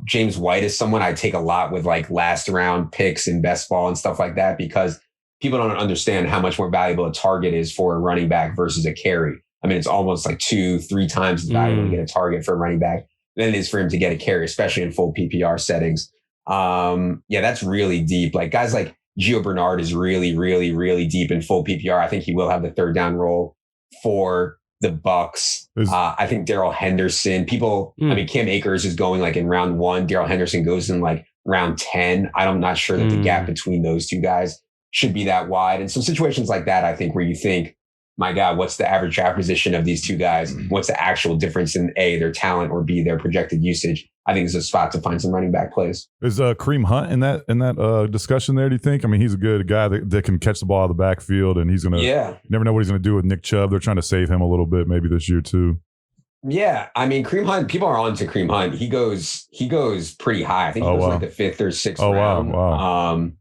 James White is someone I take a lot with like last round picks in best ball and stuff like that, because people don't understand how much more valuable a target is for a running back versus a carry. I mean, it's almost like 2-3 times as valuable to get a target for a running back than it is for him to get a carry, especially in full PPR settings. That's really deep. Like guys like Gio Bernard is really, really, really deep in full PPR. I think he will have the 3rd down role for the Bucks. I think Darrell Henderson, I mean, Cam Akers is going like in round 1. Darrell Henderson goes in like round 10. I'm not sure that the gap between those two guys should be that wide. And some situations like that, I think, where you think, my God, what's the average draft position of these two guys? What's the actual difference in A, their talent, or B, their projected usage? I think it's a spot to find some running back plays. Is Kareem Hunt in that discussion there, do you think? I mean, he's a good guy that can catch the ball out of the backfield, and he's going to you never know what he's going to do with Nick Chubb. They're trying to save him a little bit maybe this year too. Yeah. I mean, Kareem Hunt, people are on to Kareem Hunt. He goes pretty high. I think he goes like the 5th or 6th round. Wow.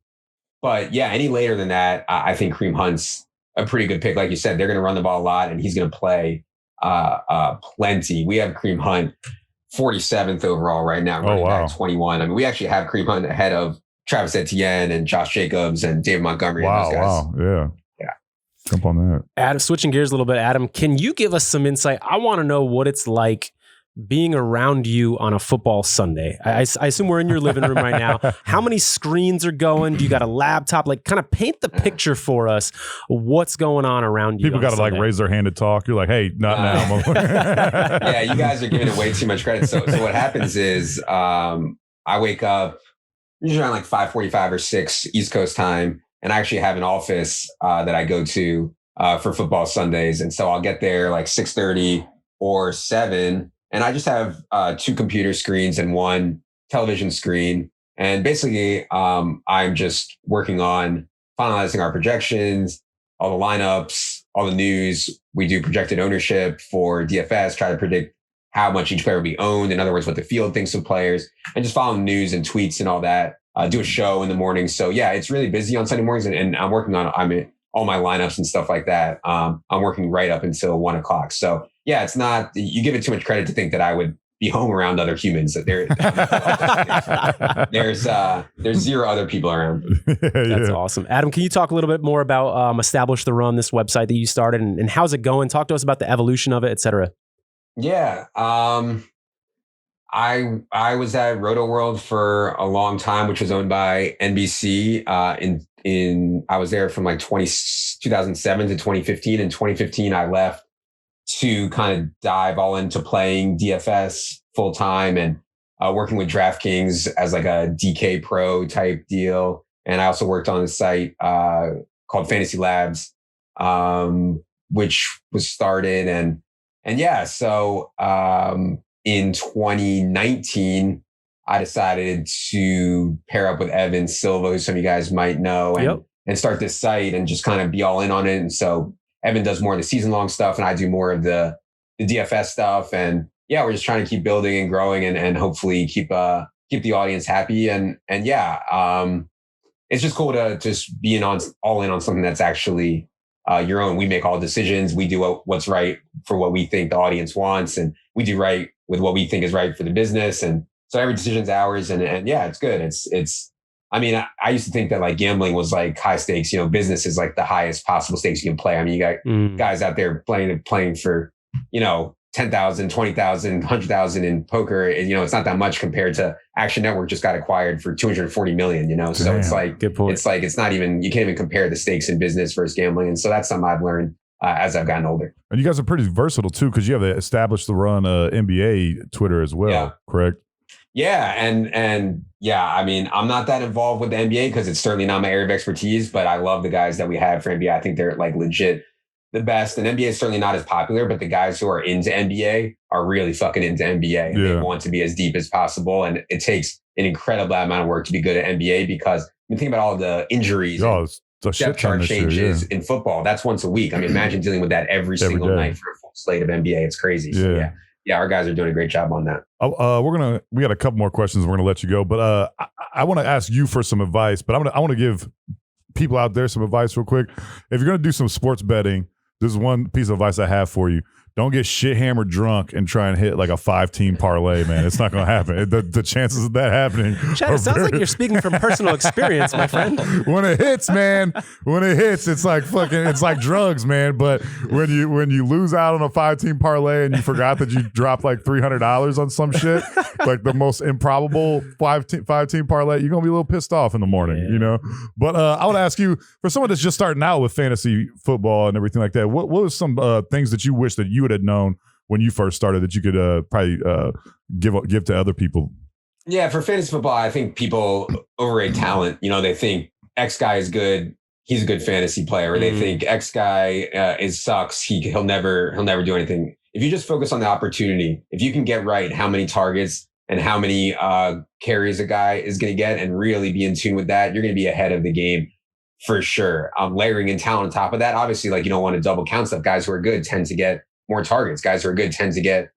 But yeah, any later than that, I think Kareem Hunt's a pretty good pick. Like you said, they're going to run the ball a lot and he's going to play plenty. We have Kareem Hunt 47th overall right now, running back 21. I mean, we actually have Kareem Hunt ahead of Travis Etienne and Josh Jacobs and David Montgomery and those guys. Yeah. Jump on that. Adam, switching gears a little bit, Adam, can you give us some insight? I want to know what it's like being around you on a football Sunday. I assume we're in your living room right now. How many screens are going? Do you got a laptop? Like, kind of paint the picture for us. What's going on around you? People got to like raise their hand to talk. You're like, hey, not now. Yeah, you guys are giving it way too much credit. So what happens is I wake up usually around like 5:45 or 6 East Coast time, and I actually have an office that I go to for football Sundays. And so I'll get there like 6:30 or 7. And I just have 2 computer screens and 1 television screen. And basically, I'm just working on finalizing our projections, all the lineups, all the news. We do projected ownership for DFS, try to predict how much each player will be owned. In other words, what the field thinks of players, and just following news and tweets and all that. Do a show in the morning. So yeah, it's really busy on Sunday mornings, and I'm working on all my lineups and stuff like that. I'm working right up until 1 o'clock. So yeah, it's not, you give it too much credit to think that I would be home around other humans. There's 0 other people around. That's awesome. Adam, can you talk a little bit more about Establish the Run, this website that you started, and how's it going? Talk to us about the evolution of it, et cetera. Yeah. I was at Roto World for a long time, which was owned by NBC. I was there from like 2007 to 2015. In 2015, I left to kind of dive all into playing DFS full time and working with DraftKings as like a DK Pro type deal. And I also worked on a site called Fantasy Labs, which was started. And yeah, so in 2019, I decided to pair up with Evan Silva, who some of you guys might know, and start this site and just kind of be all in on it. And so Evan does more of the season-long stuff, and I do more of the DFS stuff. And yeah, we're just trying to keep building and growing, and hopefully keep the audience happy. And yeah, it's just cool to just be all in on something that's actually your own. We make all decisions. We do what's right for what we think the audience wants, and we do right with what we think is right for the business. And so every decision's ours. And yeah, it's good. I mean, I used to think that like gambling was like high stakes, business is like the highest possible stakes you can play. I mean, you got guys out there playing for, 10,000, 20,000, 100,000 in poker. And, it's not that much compared to Action Network just got acquired for 240 million, So Damn, it's like, good point. It's like, it's not even, you can't even compare the stakes in business versus gambling. And so that's something I've learned as I've gotten older. And you guys are pretty versatile too, because you have the Establish the Run NBA Twitter as well, correct? Yeah. And yeah, I mean, I'm not that involved with the NBA because it's certainly not my area of expertise, but I love the guys that we have for NBA. I think they're like legit the best. And NBA is certainly not as popular, but the guys who are into NBA are really fucking into NBA. And they want to be as deep as possible. And it takes an incredible amount of work to be good at NBA because when you think about all the injuries, depth chart changes in football, that's once a week. I mean, imagine dealing with that every single night for a full slate of NBA. It's crazy. So yeah, our guys are doing a great job on that. We got a couple more questions. We're gonna let you go, but I want to ask you for some advice. But I want to give people out there some advice real quick. If you're gonna do some sports betting, there's one piece of advice I have for you. Don't get shit hammered drunk and try and hit like a 5-team parlay, man. It's not going to happen. The chances of that happening. Chad, it sounds like you're speaking from personal experience, my friend. When it hits, man, it's like it's like drugs, man. But when you lose out on a 5-team parlay and you forgot that you dropped like $300 on some shit, like the most improbable 5-team parlay, you're going to be a little pissed off in the morning, But I would ask you, for someone that's just starting out with fantasy football and everything like that, what was some things that you wish that you would have known when you first started that you could probably give to other people? Yeah, for fantasy football, I think people overrate talent. They think X guy is good, he's a good fantasy player, or they think X guy sucks, he'll never do anything. If you just focus on the opportunity, if you can get right how many targets and how many carries a guy is going to get and really be in tune with that, you're going to be ahead of the game for sure. Layering in talent on top of that, obviously, like you don't want to double count stuff. Guys who are good tend to get more targets. Guys who are good tend to get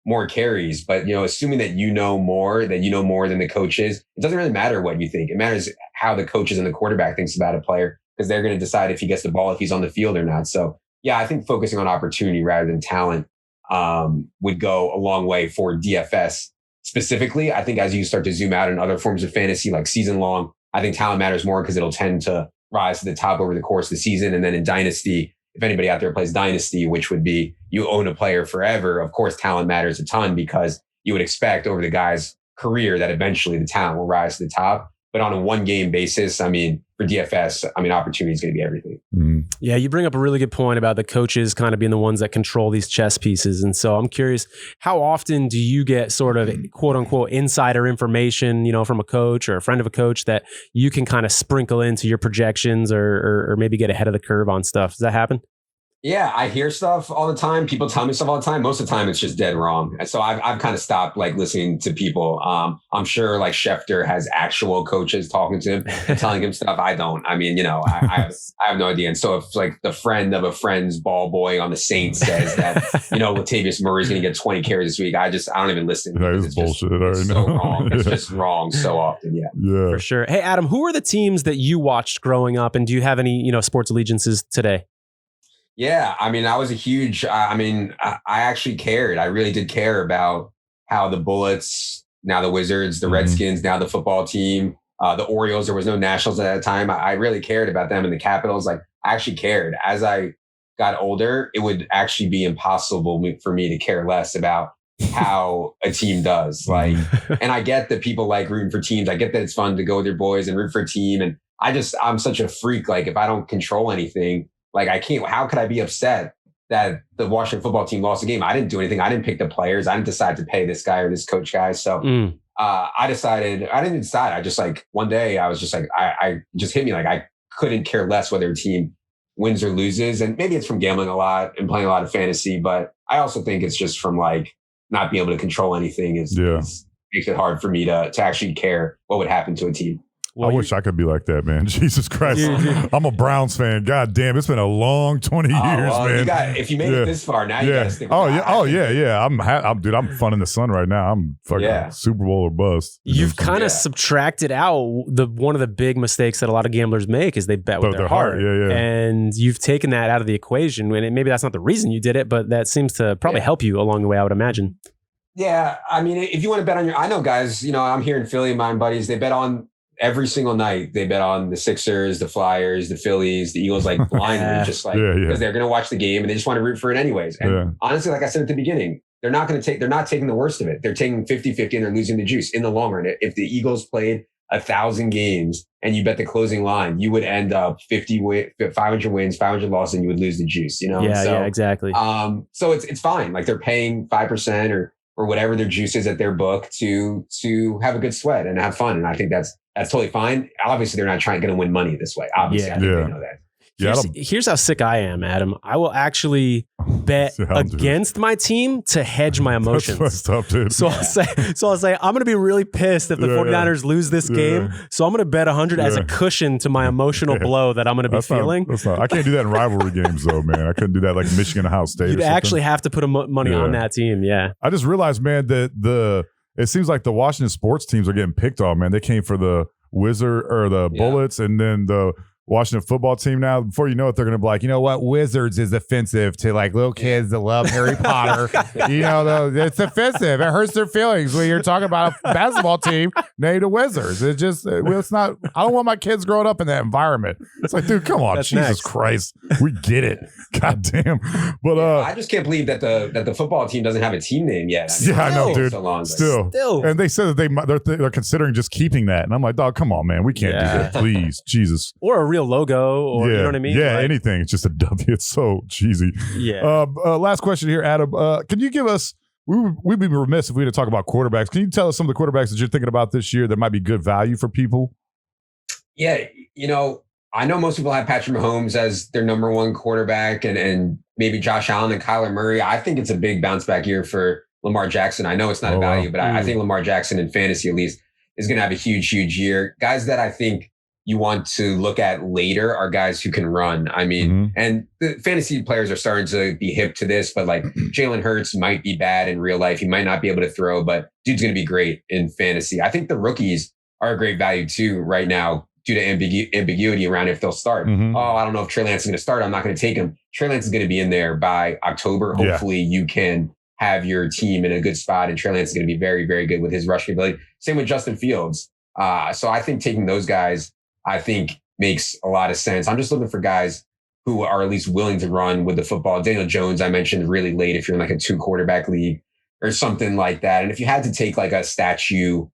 more carries. But, assuming that you know more than the coaches, it doesn't really matter what you think. It matters how the coaches and the quarterback thinks about a player because they're going to decide if he gets the ball, if he's on the field or not. So yeah, I think focusing on opportunity rather than talent would go a long way for DFS specifically. I think as you start to zoom out in other forms of fantasy, like season long, I think talent matters more because it'll tend to rise to the top over the course of the season. And then in Dynasty, if anybody out there plays Dynasty, which would be you own a player forever, of course, talent matters a ton because you would expect over the guy's career that eventually the talent will rise to the top. But on a one-game basis, I mean, for DFS, opportunity is going to be everything. Yeah, you bring up a really good point about the coaches kind of being the ones that control these chess pieces. And so I'm curious, how often do you get sort of quote unquote insider information, from a coach or a friend of a coach that you can kind of sprinkle into your projections or maybe get ahead of the curve on stuff? Does that happen? Yeah, I hear stuff all the time. People tell me stuff all the time. Most of the time, it's just dead wrong. And so I've kind of stopped like listening to people. I'm sure like Schefter has actual coaches talking to him and telling him stuff. I don't. I mean, I have no idea. And so if like the friend of a friend's ball boy on the Saints says that, Latavius Murray's going to get 20 carries this week, I don't even listen. It's bullshit. It's so wrong. It's just wrong so often. Yeah, for sure. Hey, Adam, who are the teams that you watched growing up, and do you have any sports allegiances today? Yeah, I mean, I was a huge, I actually cared. I really did care about how the Bullets, now the Wizards, the Redskins, now the football team, the Orioles, there was no Nationals at that time. I really cared about them, and the Capitals. Like, I actually cared. As I got older, it would actually be impossible for me to care less about how a team does. Like, and I get that people like rooting for teams. I get that it's fun to go with your boys and root for a team. And I'm such a freak. Like, if I don't control anything, like, I can't, how could I be upset that the Washington football team lost the game? I didn't do anything. I didn't pick the players. I didn't decide to pay this guy or this coach guy. So I didn't decide. I just like, one day I was just like, I just hit me. Like, I couldn't care less whether a team wins or loses. And maybe it's from gambling a lot and playing a lot of fantasy, but I also think it's just from like not being able to control anything makes it hard for me to actually care what would happen to a team. Well, I wish I could be like that, man. Jesus Christ. I'm a Browns fan. God damn, it's been a long 20 years, man. If you made it this far, now you got to stick with it. I'm fun in the sun right now. I'm fucking Super Bowl or bust. You've kind of subtracted out one of the big mistakes that a lot of gamblers make is they bet with their heart. And you've taken that out of the equation. And maybe that's not the reason you did it, but that seems to probably help you along the way, I would imagine. Yeah. I mean, if you want to bet on I know guys, I'm here in Philly, my buddies, they bet on every single night. They bet on the Sixers, the Flyers, the Phillies, the Eagles, like blindly, just like, because they're going to watch the game and they just want to root for it anyways. And honestly, like I said at the beginning, they're not taking the worst of it. They're taking 50-50 and they're losing the juice in the long run. If the Eagles played 1,000 games and you bet the closing line, you would end up 500 wins, 500 losses, and you would lose the juice, Yeah, exactly. So it's fine. Like, they're paying 5% or whatever their juice is at their book to have a good sweat and have fun. And I think that's totally fine. Obviously, they're not going to win money this way. Obviously, I think they know that. Here's how sick I am, Adam. I will actually bet against my team to hedge my emotions. That's tough, dude. So I'll say I'm going to be really pissed if the 49ers lose this game. So I'm going to bet 100 as a cushion to my emotional blow that I'm going to be feeling. I can't do that in rivalry games, though, man. I couldn't do that like Michigan, Ohio State. You'd actually have to put money on that team. Yeah. I just realized, man, that it seems like the Washington sports teams are getting picked on, man. They came for the Wizard or the Bullets, and then the Washington football team now. Before you know it, they're going to be like, you know what? Wizards is offensive to like little kids that love Harry Potter. It's offensive. It hurts their feelings when you're talking about a basketball team named the Wizards. It's not, I don't want my kids growing up in that environment. It's like, dude, come on. Jesus Christ. We get it. God damn. But I just can't believe that the football team doesn't have a team name yet. I know, dude. So long, still. And they said that they're considering just keeping that. And I'm like, dog, come on, man. We can't do that. Please. Jesus. Or a real logo, or you know what I mean? Yeah, anything. It's just a W. It's so cheesy. Yeah. Last question here, Adam. Can you give us, we'd be remiss if we had to talk about quarterbacks. Can you tell us some of the quarterbacks that you're thinking about this year that might be good value for people? Yeah, I know most people have Patrick Mahomes as their number one quarterback and maybe Josh Allen and Kyler Murray. I think it's a big bounce back year for Lamar Jackson. I know it's not a value, but I think Lamar Jackson in fantasy at least is going to have a huge, huge year. Guys that I think you want to look at later are guys who can run. I mean, and the fantasy players are starting to be hip to this, but like Jalen Hurts might be bad in real life. He might not be able to throw, but dude's going to be great in fantasy. I think the rookies are a great value too right now due to ambiguity around if they'll start. I don't know if Trey Lance is going to start. I'm not going to take him. Trey Lance is going to be in there by October. Hopefully you can have your team in a good spot, and Trey Lance is going to be very, very good with his rushing ability. Same with Justin Fields. So I think taking those guys, I think makes a lot of sense. I'm just looking for guys who are at least willing to run with the football. Daniel Jones, I mentioned really late if you're in like a 2 quarterback league or something like that. And if you had to take like a statue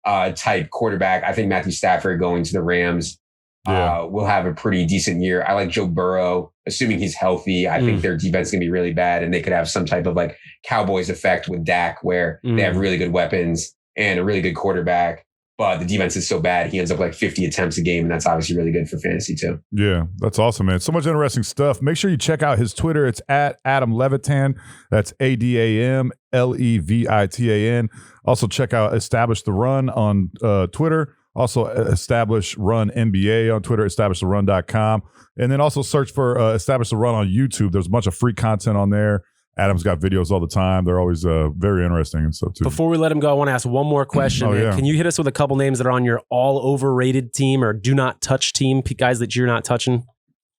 type quarterback, I think Matthew Stafford going to the Rams will have a pretty decent year. I like Joe Burrow, assuming he's healthy. I think their defense is going to be really bad, and they could have some type of like Cowboys effect with Dak where they have really good weapons and a really good quarterback. but the defense is so bad, he ends up like 50 attempts a game, and that's obviously really good for fantasy too. Yeah, that's awesome, man. So much interesting stuff. Make sure you check out his Twitter. It's at Adam Levitan. That's ADAMLEVITAN. Also check out Establish the Run on Twitter. Also Establish Run NBA on Twitter, establishtheRun.com. And then also search for Establish the Run on YouTube. There's a bunch of free content on there. Adam's got videos all the time. They're always very interesting and stuff too. Before we let him go, I want to ask one more question. Man. Yeah. Can you hit us with a couple names that are on your all overrated team or do not touch team, guys that you're not touching?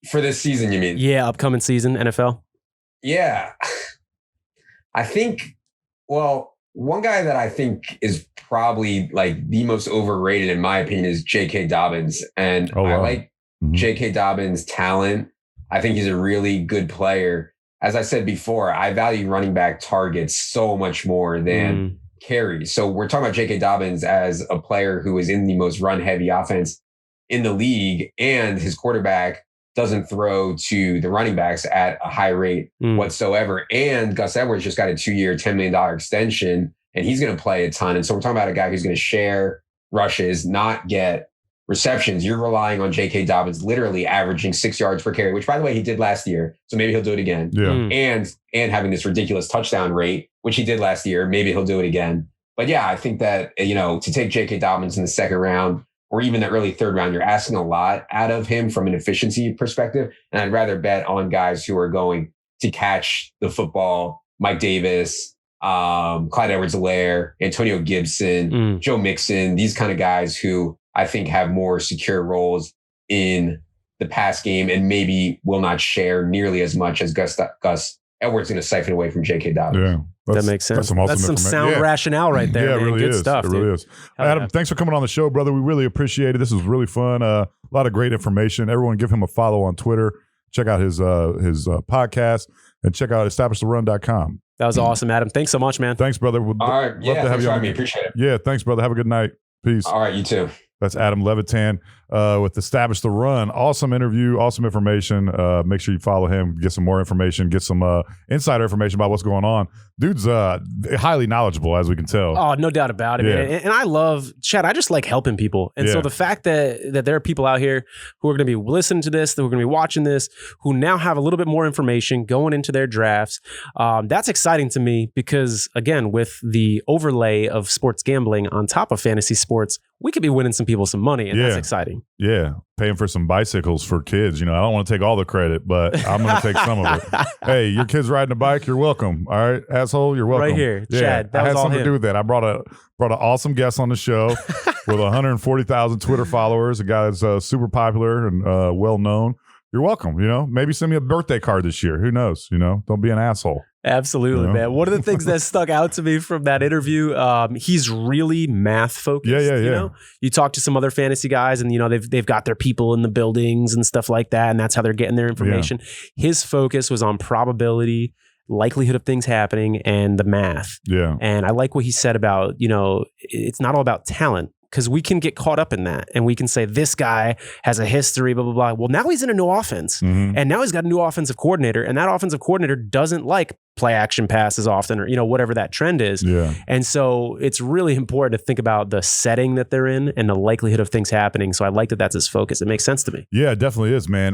For this season, you mean? Yeah, upcoming season, NFL. Yeah. I think, well, one guy that I think is probably like the most overrated in my opinion is J.K. Dobbins. And I like J.K. Dobbins' talent. I think he's a really good player. As I said before, I value running back targets so much more than carries. So we're talking about J.K. Dobbins as a player who is in the most run-heavy offense in the league, and his quarterback doesn't throw to the running backs at a high rate whatsoever. And Gus Edwards just got a 2-year, $10 million extension, and he's going to play a ton. And so we're talking about a guy who's going to share rushes, not get receptions. You're relying on J.K. Dobbins literally averaging 6 yards per carry, which by the way, he did last year. So maybe he'll do it again. Yeah. And having this ridiculous touchdown rate, which he did last year, maybe he'll do it again. But yeah, I think that, to take J.K. Dobbins in the second round or even the early third round, you're asking a lot out of him from an efficiency perspective. And I'd rather bet on guys who are going to catch the football, Mike Davis, Clyde Edwards-Helaire, Antonio Gibson, Joe Mixon, these kind of guys who I think have more secure roles in the pass game and maybe will not share nearly as much as Gus Edwards going to siphon away from J.K. Dobbins. Yeah. That makes sense. That's some sound rationale right there. Yeah, man. it really Good is. stuff. It really is. Adam, thanks for coming on the show, brother. We really appreciate it. This was really fun. A lot of great information. Everyone give him a follow on Twitter. Check out his podcast and check out establishtheRun.com. That was awesome, Adam. Thanks so much, man. Thanks, brother. All right. Love to have you on. Me. Appreciate it. Yeah, thanks, brother. Have a good night. Peace. All right, you too. That's Adam Levitan with Establish the Run. Awesome interview, awesome information. Make sure you follow him, get some more information, get some insider information about what's going on. Dude's highly knowledgeable, as we can tell. Oh, no doubt about it, man. And I love, Chad, I just like helping people. And so the fact that there are people out here who are going to be listening to this, who are going to be watching this, who now have a little bit more information going into their drafts, that's exciting to me because, again, with the overlay of sports gambling on top of fantasy sports, we could be winning some people some money, and that's exciting. Yeah, paying for some bicycles for kids. I don't want to take all the credit, but I'm going to take some of it. Hey, your kid's riding a bike, you're welcome. All right, asshole, you're welcome. Right here, yeah, Chad. That I was had all something him. to do with that. I brought an awesome guest on the show with 140,000 Twitter followers. A guy that's super popular and well known. You're welcome. Maybe send me a birthday card this year. Who knows? Don't be an asshole. Absolutely, man. One of the things that stuck out to me from that interview, he's really math focused. Yeah. You talk to some other fantasy guys, and they've got their people in the buildings and stuff like that, and that's how they're getting their information. Yeah. His focus was on probability, likelihood of things happening, and the math. Yeah. And I like what he said about it's not all about talent. Because we can get caught up in that and we can say this guy has a history, blah, blah, blah. Well, now he's in a new offense and now he's got a new offensive coordinator, and that offensive coordinator doesn't like play action passes often or, whatever that trend is. Yeah. And so it's really important to think about the setting that they're in and the likelihood of things happening. So I like that that's his focus. It makes sense to me. Yeah, it definitely is, man.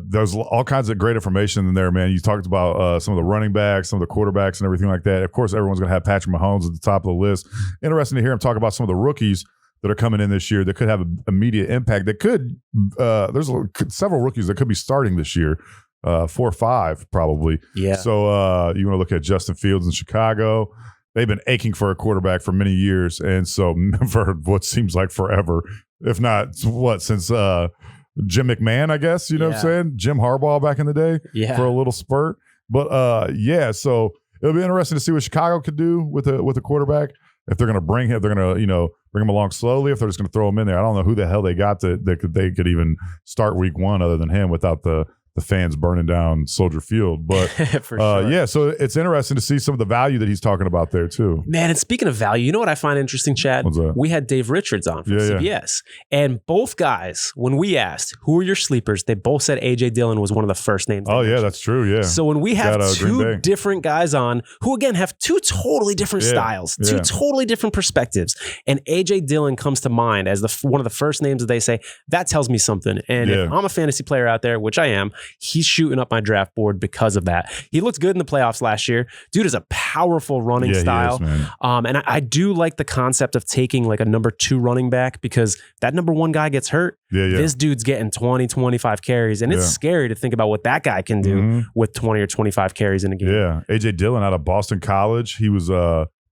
There's all kinds of great information in there, man. You talked about some of the running backs, some of the quarterbacks and everything like that. Of course, everyone's going to have Patrick Mahomes at the top of the list. Interesting to hear him talk about some of the rookies that are coming in this year that could have an immediate impact. That could, there's several rookies that could be starting this year, 4 or 5 probably. Yeah. So you want to look at Justin Fields in Chicago. They've been aching for a quarterback for many years, and so for what seems like forever, if not since Jim McMahon, I guess. What I'm saying? Jim Harbaugh back in the day for a little spurt. But so it'll be interesting to see what Chicago could do with a quarterback. If they're going to bring him, if they're going to, bring him along slowly. If they're just going to throw him in there, I don't know who the hell they got they could even start week 1 other than him without the the fans burning down Soldier Field. But For sure. yeah, so it's interesting to see some of the value that he's talking about there too. Man, and speaking of value, you know what I find interesting, Chad? What's that? We had Dave Richards on from CBS. And both guys, when we asked, who are your sleepers, they both said A.J. Dillon was one of the first names. Oh, yeah, that's true, yeah. So when we have two different guys on, who again have two totally different styles, two totally different perspectives, and A.J. Dillon comes to mind as one of the first names that they say, that tells me something. And if I'm a fantasy player out there, which I am, he's shooting up my draft board because of that. He looked good in the playoffs last year. Dude is a powerful running style. He is, and I do like the concept of taking like a number 2 running back, because that number 1 guy gets hurt. This dude's getting 20, 25 carries. And it's scary to think about what that guy can do with 20 or 25 carries in a game. Yeah. A.J. Dillon out of Boston College. He was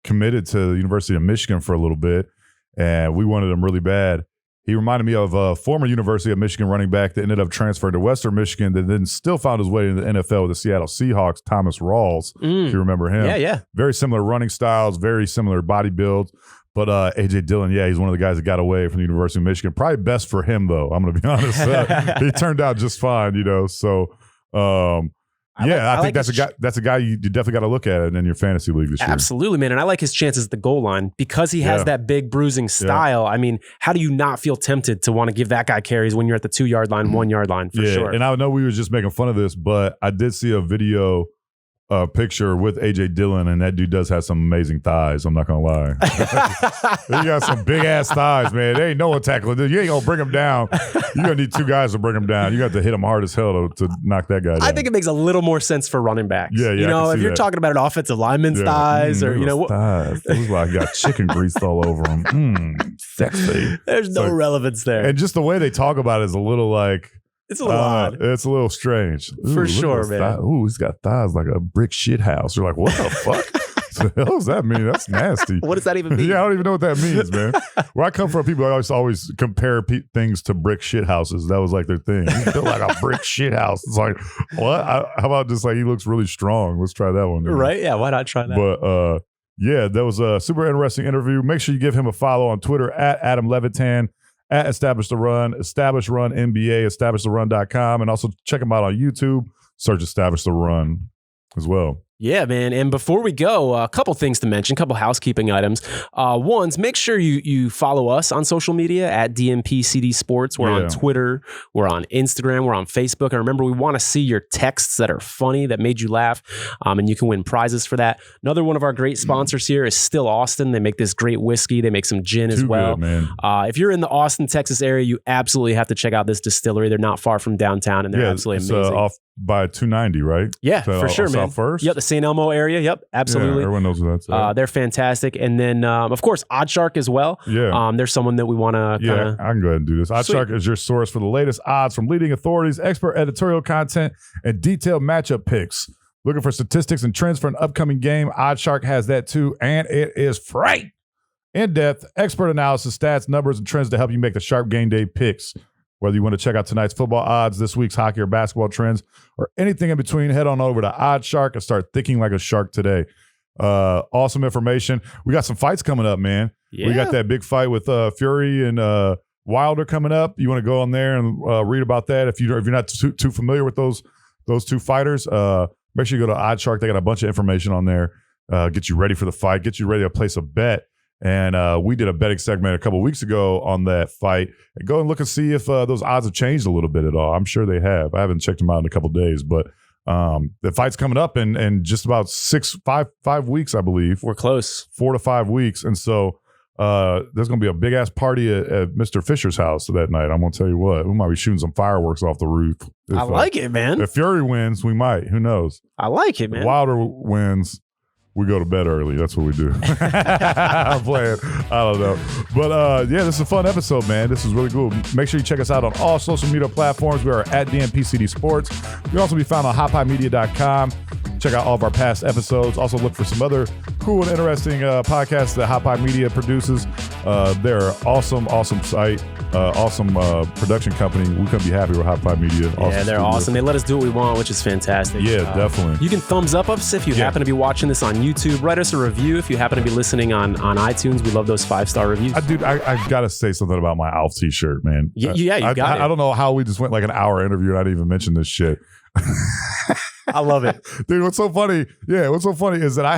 committed to the University of Michigan for a little bit, and we wanted him really bad. He reminded me of a former University of Michigan running back that ended up transferring to Western Michigan that then still found his way into the NFL with the Seattle Seahawks, Thomas Rawls, if you remember him. Yeah. Very similar running styles, very similar body builds. But A.J. Dillon, he's one of the guys that got away from the University of Michigan. Probably best for him, though. I'm going to be honest. He turned out just fine, So, I think that's a guy you definitely got to look at in your fantasy league this year. Absolutely, man. And I like his chances at the goal line because he has that big bruising style. I mean, how do you not feel tempted to want to give that guy carries when you're at the 2-yard line, 1-yard line for sure? And I know we were just making fun of this, but I did see a video picture with A.J. Dillon, and that dude does have some amazing thighs. I'm not going to lie. He got some big-ass thighs, man. There ain't no one tackling. You ain't going to bring him down. You're going to need 2 guys to bring him down. You got to hit him hard as hell to knock that guy down. I think it makes a little more sense for running backs. Yeah, if you're talking about an offensive lineman's thighs or, thighs. It was like got chicken grease all over him. Sexy. There's no relevance there. And just the way they talk about it is a little like, it's a little odd. It's a little strange. For sure, man. He's got thighs like a brick shit house. You're like, what the fuck? What the hell does that mean? That's nasty. What does that even mean? Yeah, I don't even know what that means, man. Where I come from, people always compare things to brick shit houses. That was like their thing. He's built like a brick shit house. It's like, what? How about just like he looks really strong? Let's try that one. Right? Yeah, why not try that? But that was a super interesting interview. Make sure you give him a follow on Twitter at Adam Levitan, at Establish the Run, Establish Run NBA, EstablishTheRun.com, and also check him out on YouTube. Search Establish the Run as well. Yeah, man. And before we go, a couple things to mention, a couple housekeeping items. One's make sure you follow us on social media at DNP-CD Sports. We're on Twitter. We're on Instagram. We're on Facebook. And remember, we want to see your texts that are funny, that made you laugh. And you can win prizes for that. Another one of our great sponsors here is Still Austin. They make this great whiskey. They make some gin as well. Good, man. If you're in the Austin, Texas area, you absolutely have to check out this distillery. They're not far from downtown, and they're absolutely amazing. Off by 290, right? Yeah, for sure, man. South First? Yep, the St. Elmo area. Yep, absolutely. Yeah, everyone knows what that's. They're fantastic. And then, of course, Oddshark as well. Yeah. There's someone that we want to kind of... I can go ahead and do this. Oddshark is your source for the latest odds from leading authorities, expert editorial content, and detailed matchup picks. Looking for statistics and trends for an upcoming game? Oddshark has that too, and it is free. In-depth, expert analysis, stats, numbers, and trends to help you make the sharp game day picks. Whether you want to check out tonight's football odds, this week's hockey or basketball trends, or anything in between, head on over to Oddshark and start thinking like a shark today. Awesome information. We got some fights coming up, man. Yeah. We got that big fight with Fury and Wilder coming up. You want to go on there and read about that. If you're not too familiar with those two fighters, make sure you go to Oddshark. They got a bunch of information on there. Get you ready for the fight. Get you ready to place a bet. And we did a betting segment a couple weeks ago on that fight. And go and look and see if those odds have changed a little bit at all. I'm sure they have. I haven't checked them out in a couple days, but the fight's coming up in just about 5 weeks, I believe. We're close. 4 to 5 weeks. And so there's going to be a big ass party at Mr. Fisher's house that night. I'm going to tell you what, we might be shooting some fireworks off the roof. I like it, man. If Fury wins, we might. Who knows? I like it, man. If Wilder wins, we go to bed early. That's what we do. I'm playing. I don't know. But this is a fun episode, man. This is really cool. Make sure you check us out on all social media platforms. We are at DNP-CD Sports. You can also be found on hotpiemedia.com. Check out all of our past episodes. Also look for some other cool and interesting podcasts that Hot Pie Media produces. They're an awesome site. awesome production company. We couldn't be happy with Hot Pie Media. Yeah, they're studio. awesome. They let us do what we want, which is fantastic. Yeah, definitely. You can thumbs up us if you happen to be watching this on YouTube. Write us a review if you happen to be listening on iTunes. We love those 5-star reviews. I got to say something about my Alf t-shirt, man. You got it. I don't know how we just went like an hour interview and I didn't even mention this shit. I love it. Dude, what's so funny is that I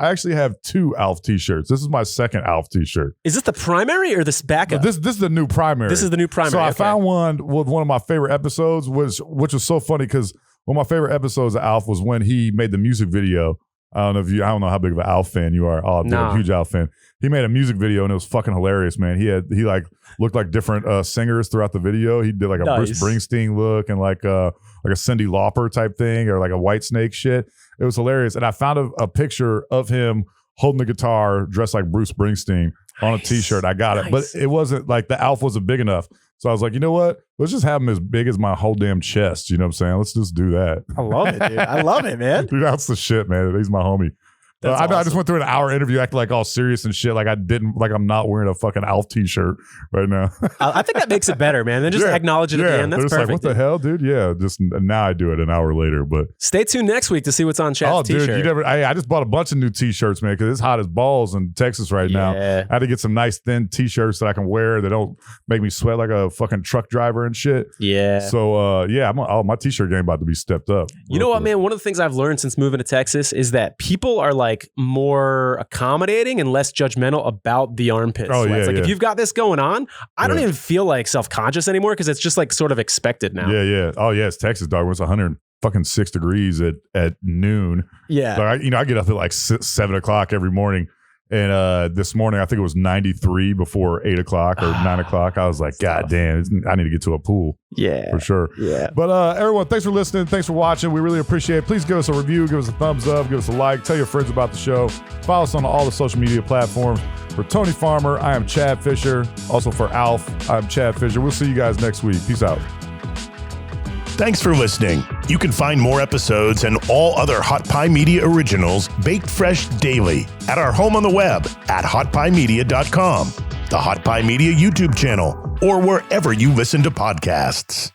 actually have 2 Alf t-shirts. This is my second Alf t-shirt. Is this the primary or this backup? This is the new primary. This is the new primary. So I found one with one of my favorite episodes, which was so funny because one of my favorite episodes of Alf was when he made the music video. I don't know how big of an Alf fan you are. Oh, I'm a huge Alf fan. He made a music video and it was fucking hilarious, man. He like looked like different singers throughout the video. He did like a Bruce Springsteen look and like a Cyndi Lauper type thing or like a White Snake shit. It was hilarious. And I found a picture of him holding the guitar dressed like Bruce Springsteen on a t-shirt. I got it. But it wasn't like the Alf wasn't big enough. So I was like, you know what? Let's just have him as big as my whole damn chest. You know what I'm saying? Let's just do that. I love it, dude. I love it, man. Dude, that's the shit, man. He's my homie. I just went through an hour interview acting like all serious and shit. Like I'm not wearing a fucking Alf t-shirt right now. I think that makes it better, man. Then just acknowledge it at the end. That's perfect. Like, what the hell, dude? Yeah, just now I do it an hour later. But stay tuned next week to see what's on Chad's t-shirt. Dude, I just bought a bunch of new t-shirts, man, because it's hot as balls in Texas right now. I had to get some nice thin t-shirts that I can wear that don't make me sweat like a fucking truck driver and shit. Yeah. So my t-shirt game about to be stepped up. You know what, man? One of the things I've learned since moving to Texas is that people are like more accommodating and less judgmental about the armpit sweats. If you've got this going on, I don't even feel like self-conscious anymore because it's just like sort of expected now. Yeah. Oh yeah, it's Texas, dog. It's 106 degrees at noon. Yeah. So I get up at like 7 o'clock every morning. And this morning, I think it was 93 before 8 o'clock or 9 o'clock. I was like, God damn, I need to get to a pool. Yeah. For sure. Yeah. But everyone, thanks for listening. Thanks for watching. We really appreciate it. Please give us a review, give us a thumbs up, give us a like, tell your friends about the show. Follow us on all the social media platforms. For Tony Farmer, I am Chad Fisher. Also for Alf, I'm Chad Fisher. We'll see you guys next week. Peace out. Thanks for listening. You can find more episodes and all other Hot Pie Media originals baked fresh daily at our home on the web at hotpiemedia.com, the Hot Pie Media YouTube channel, or wherever you listen to podcasts.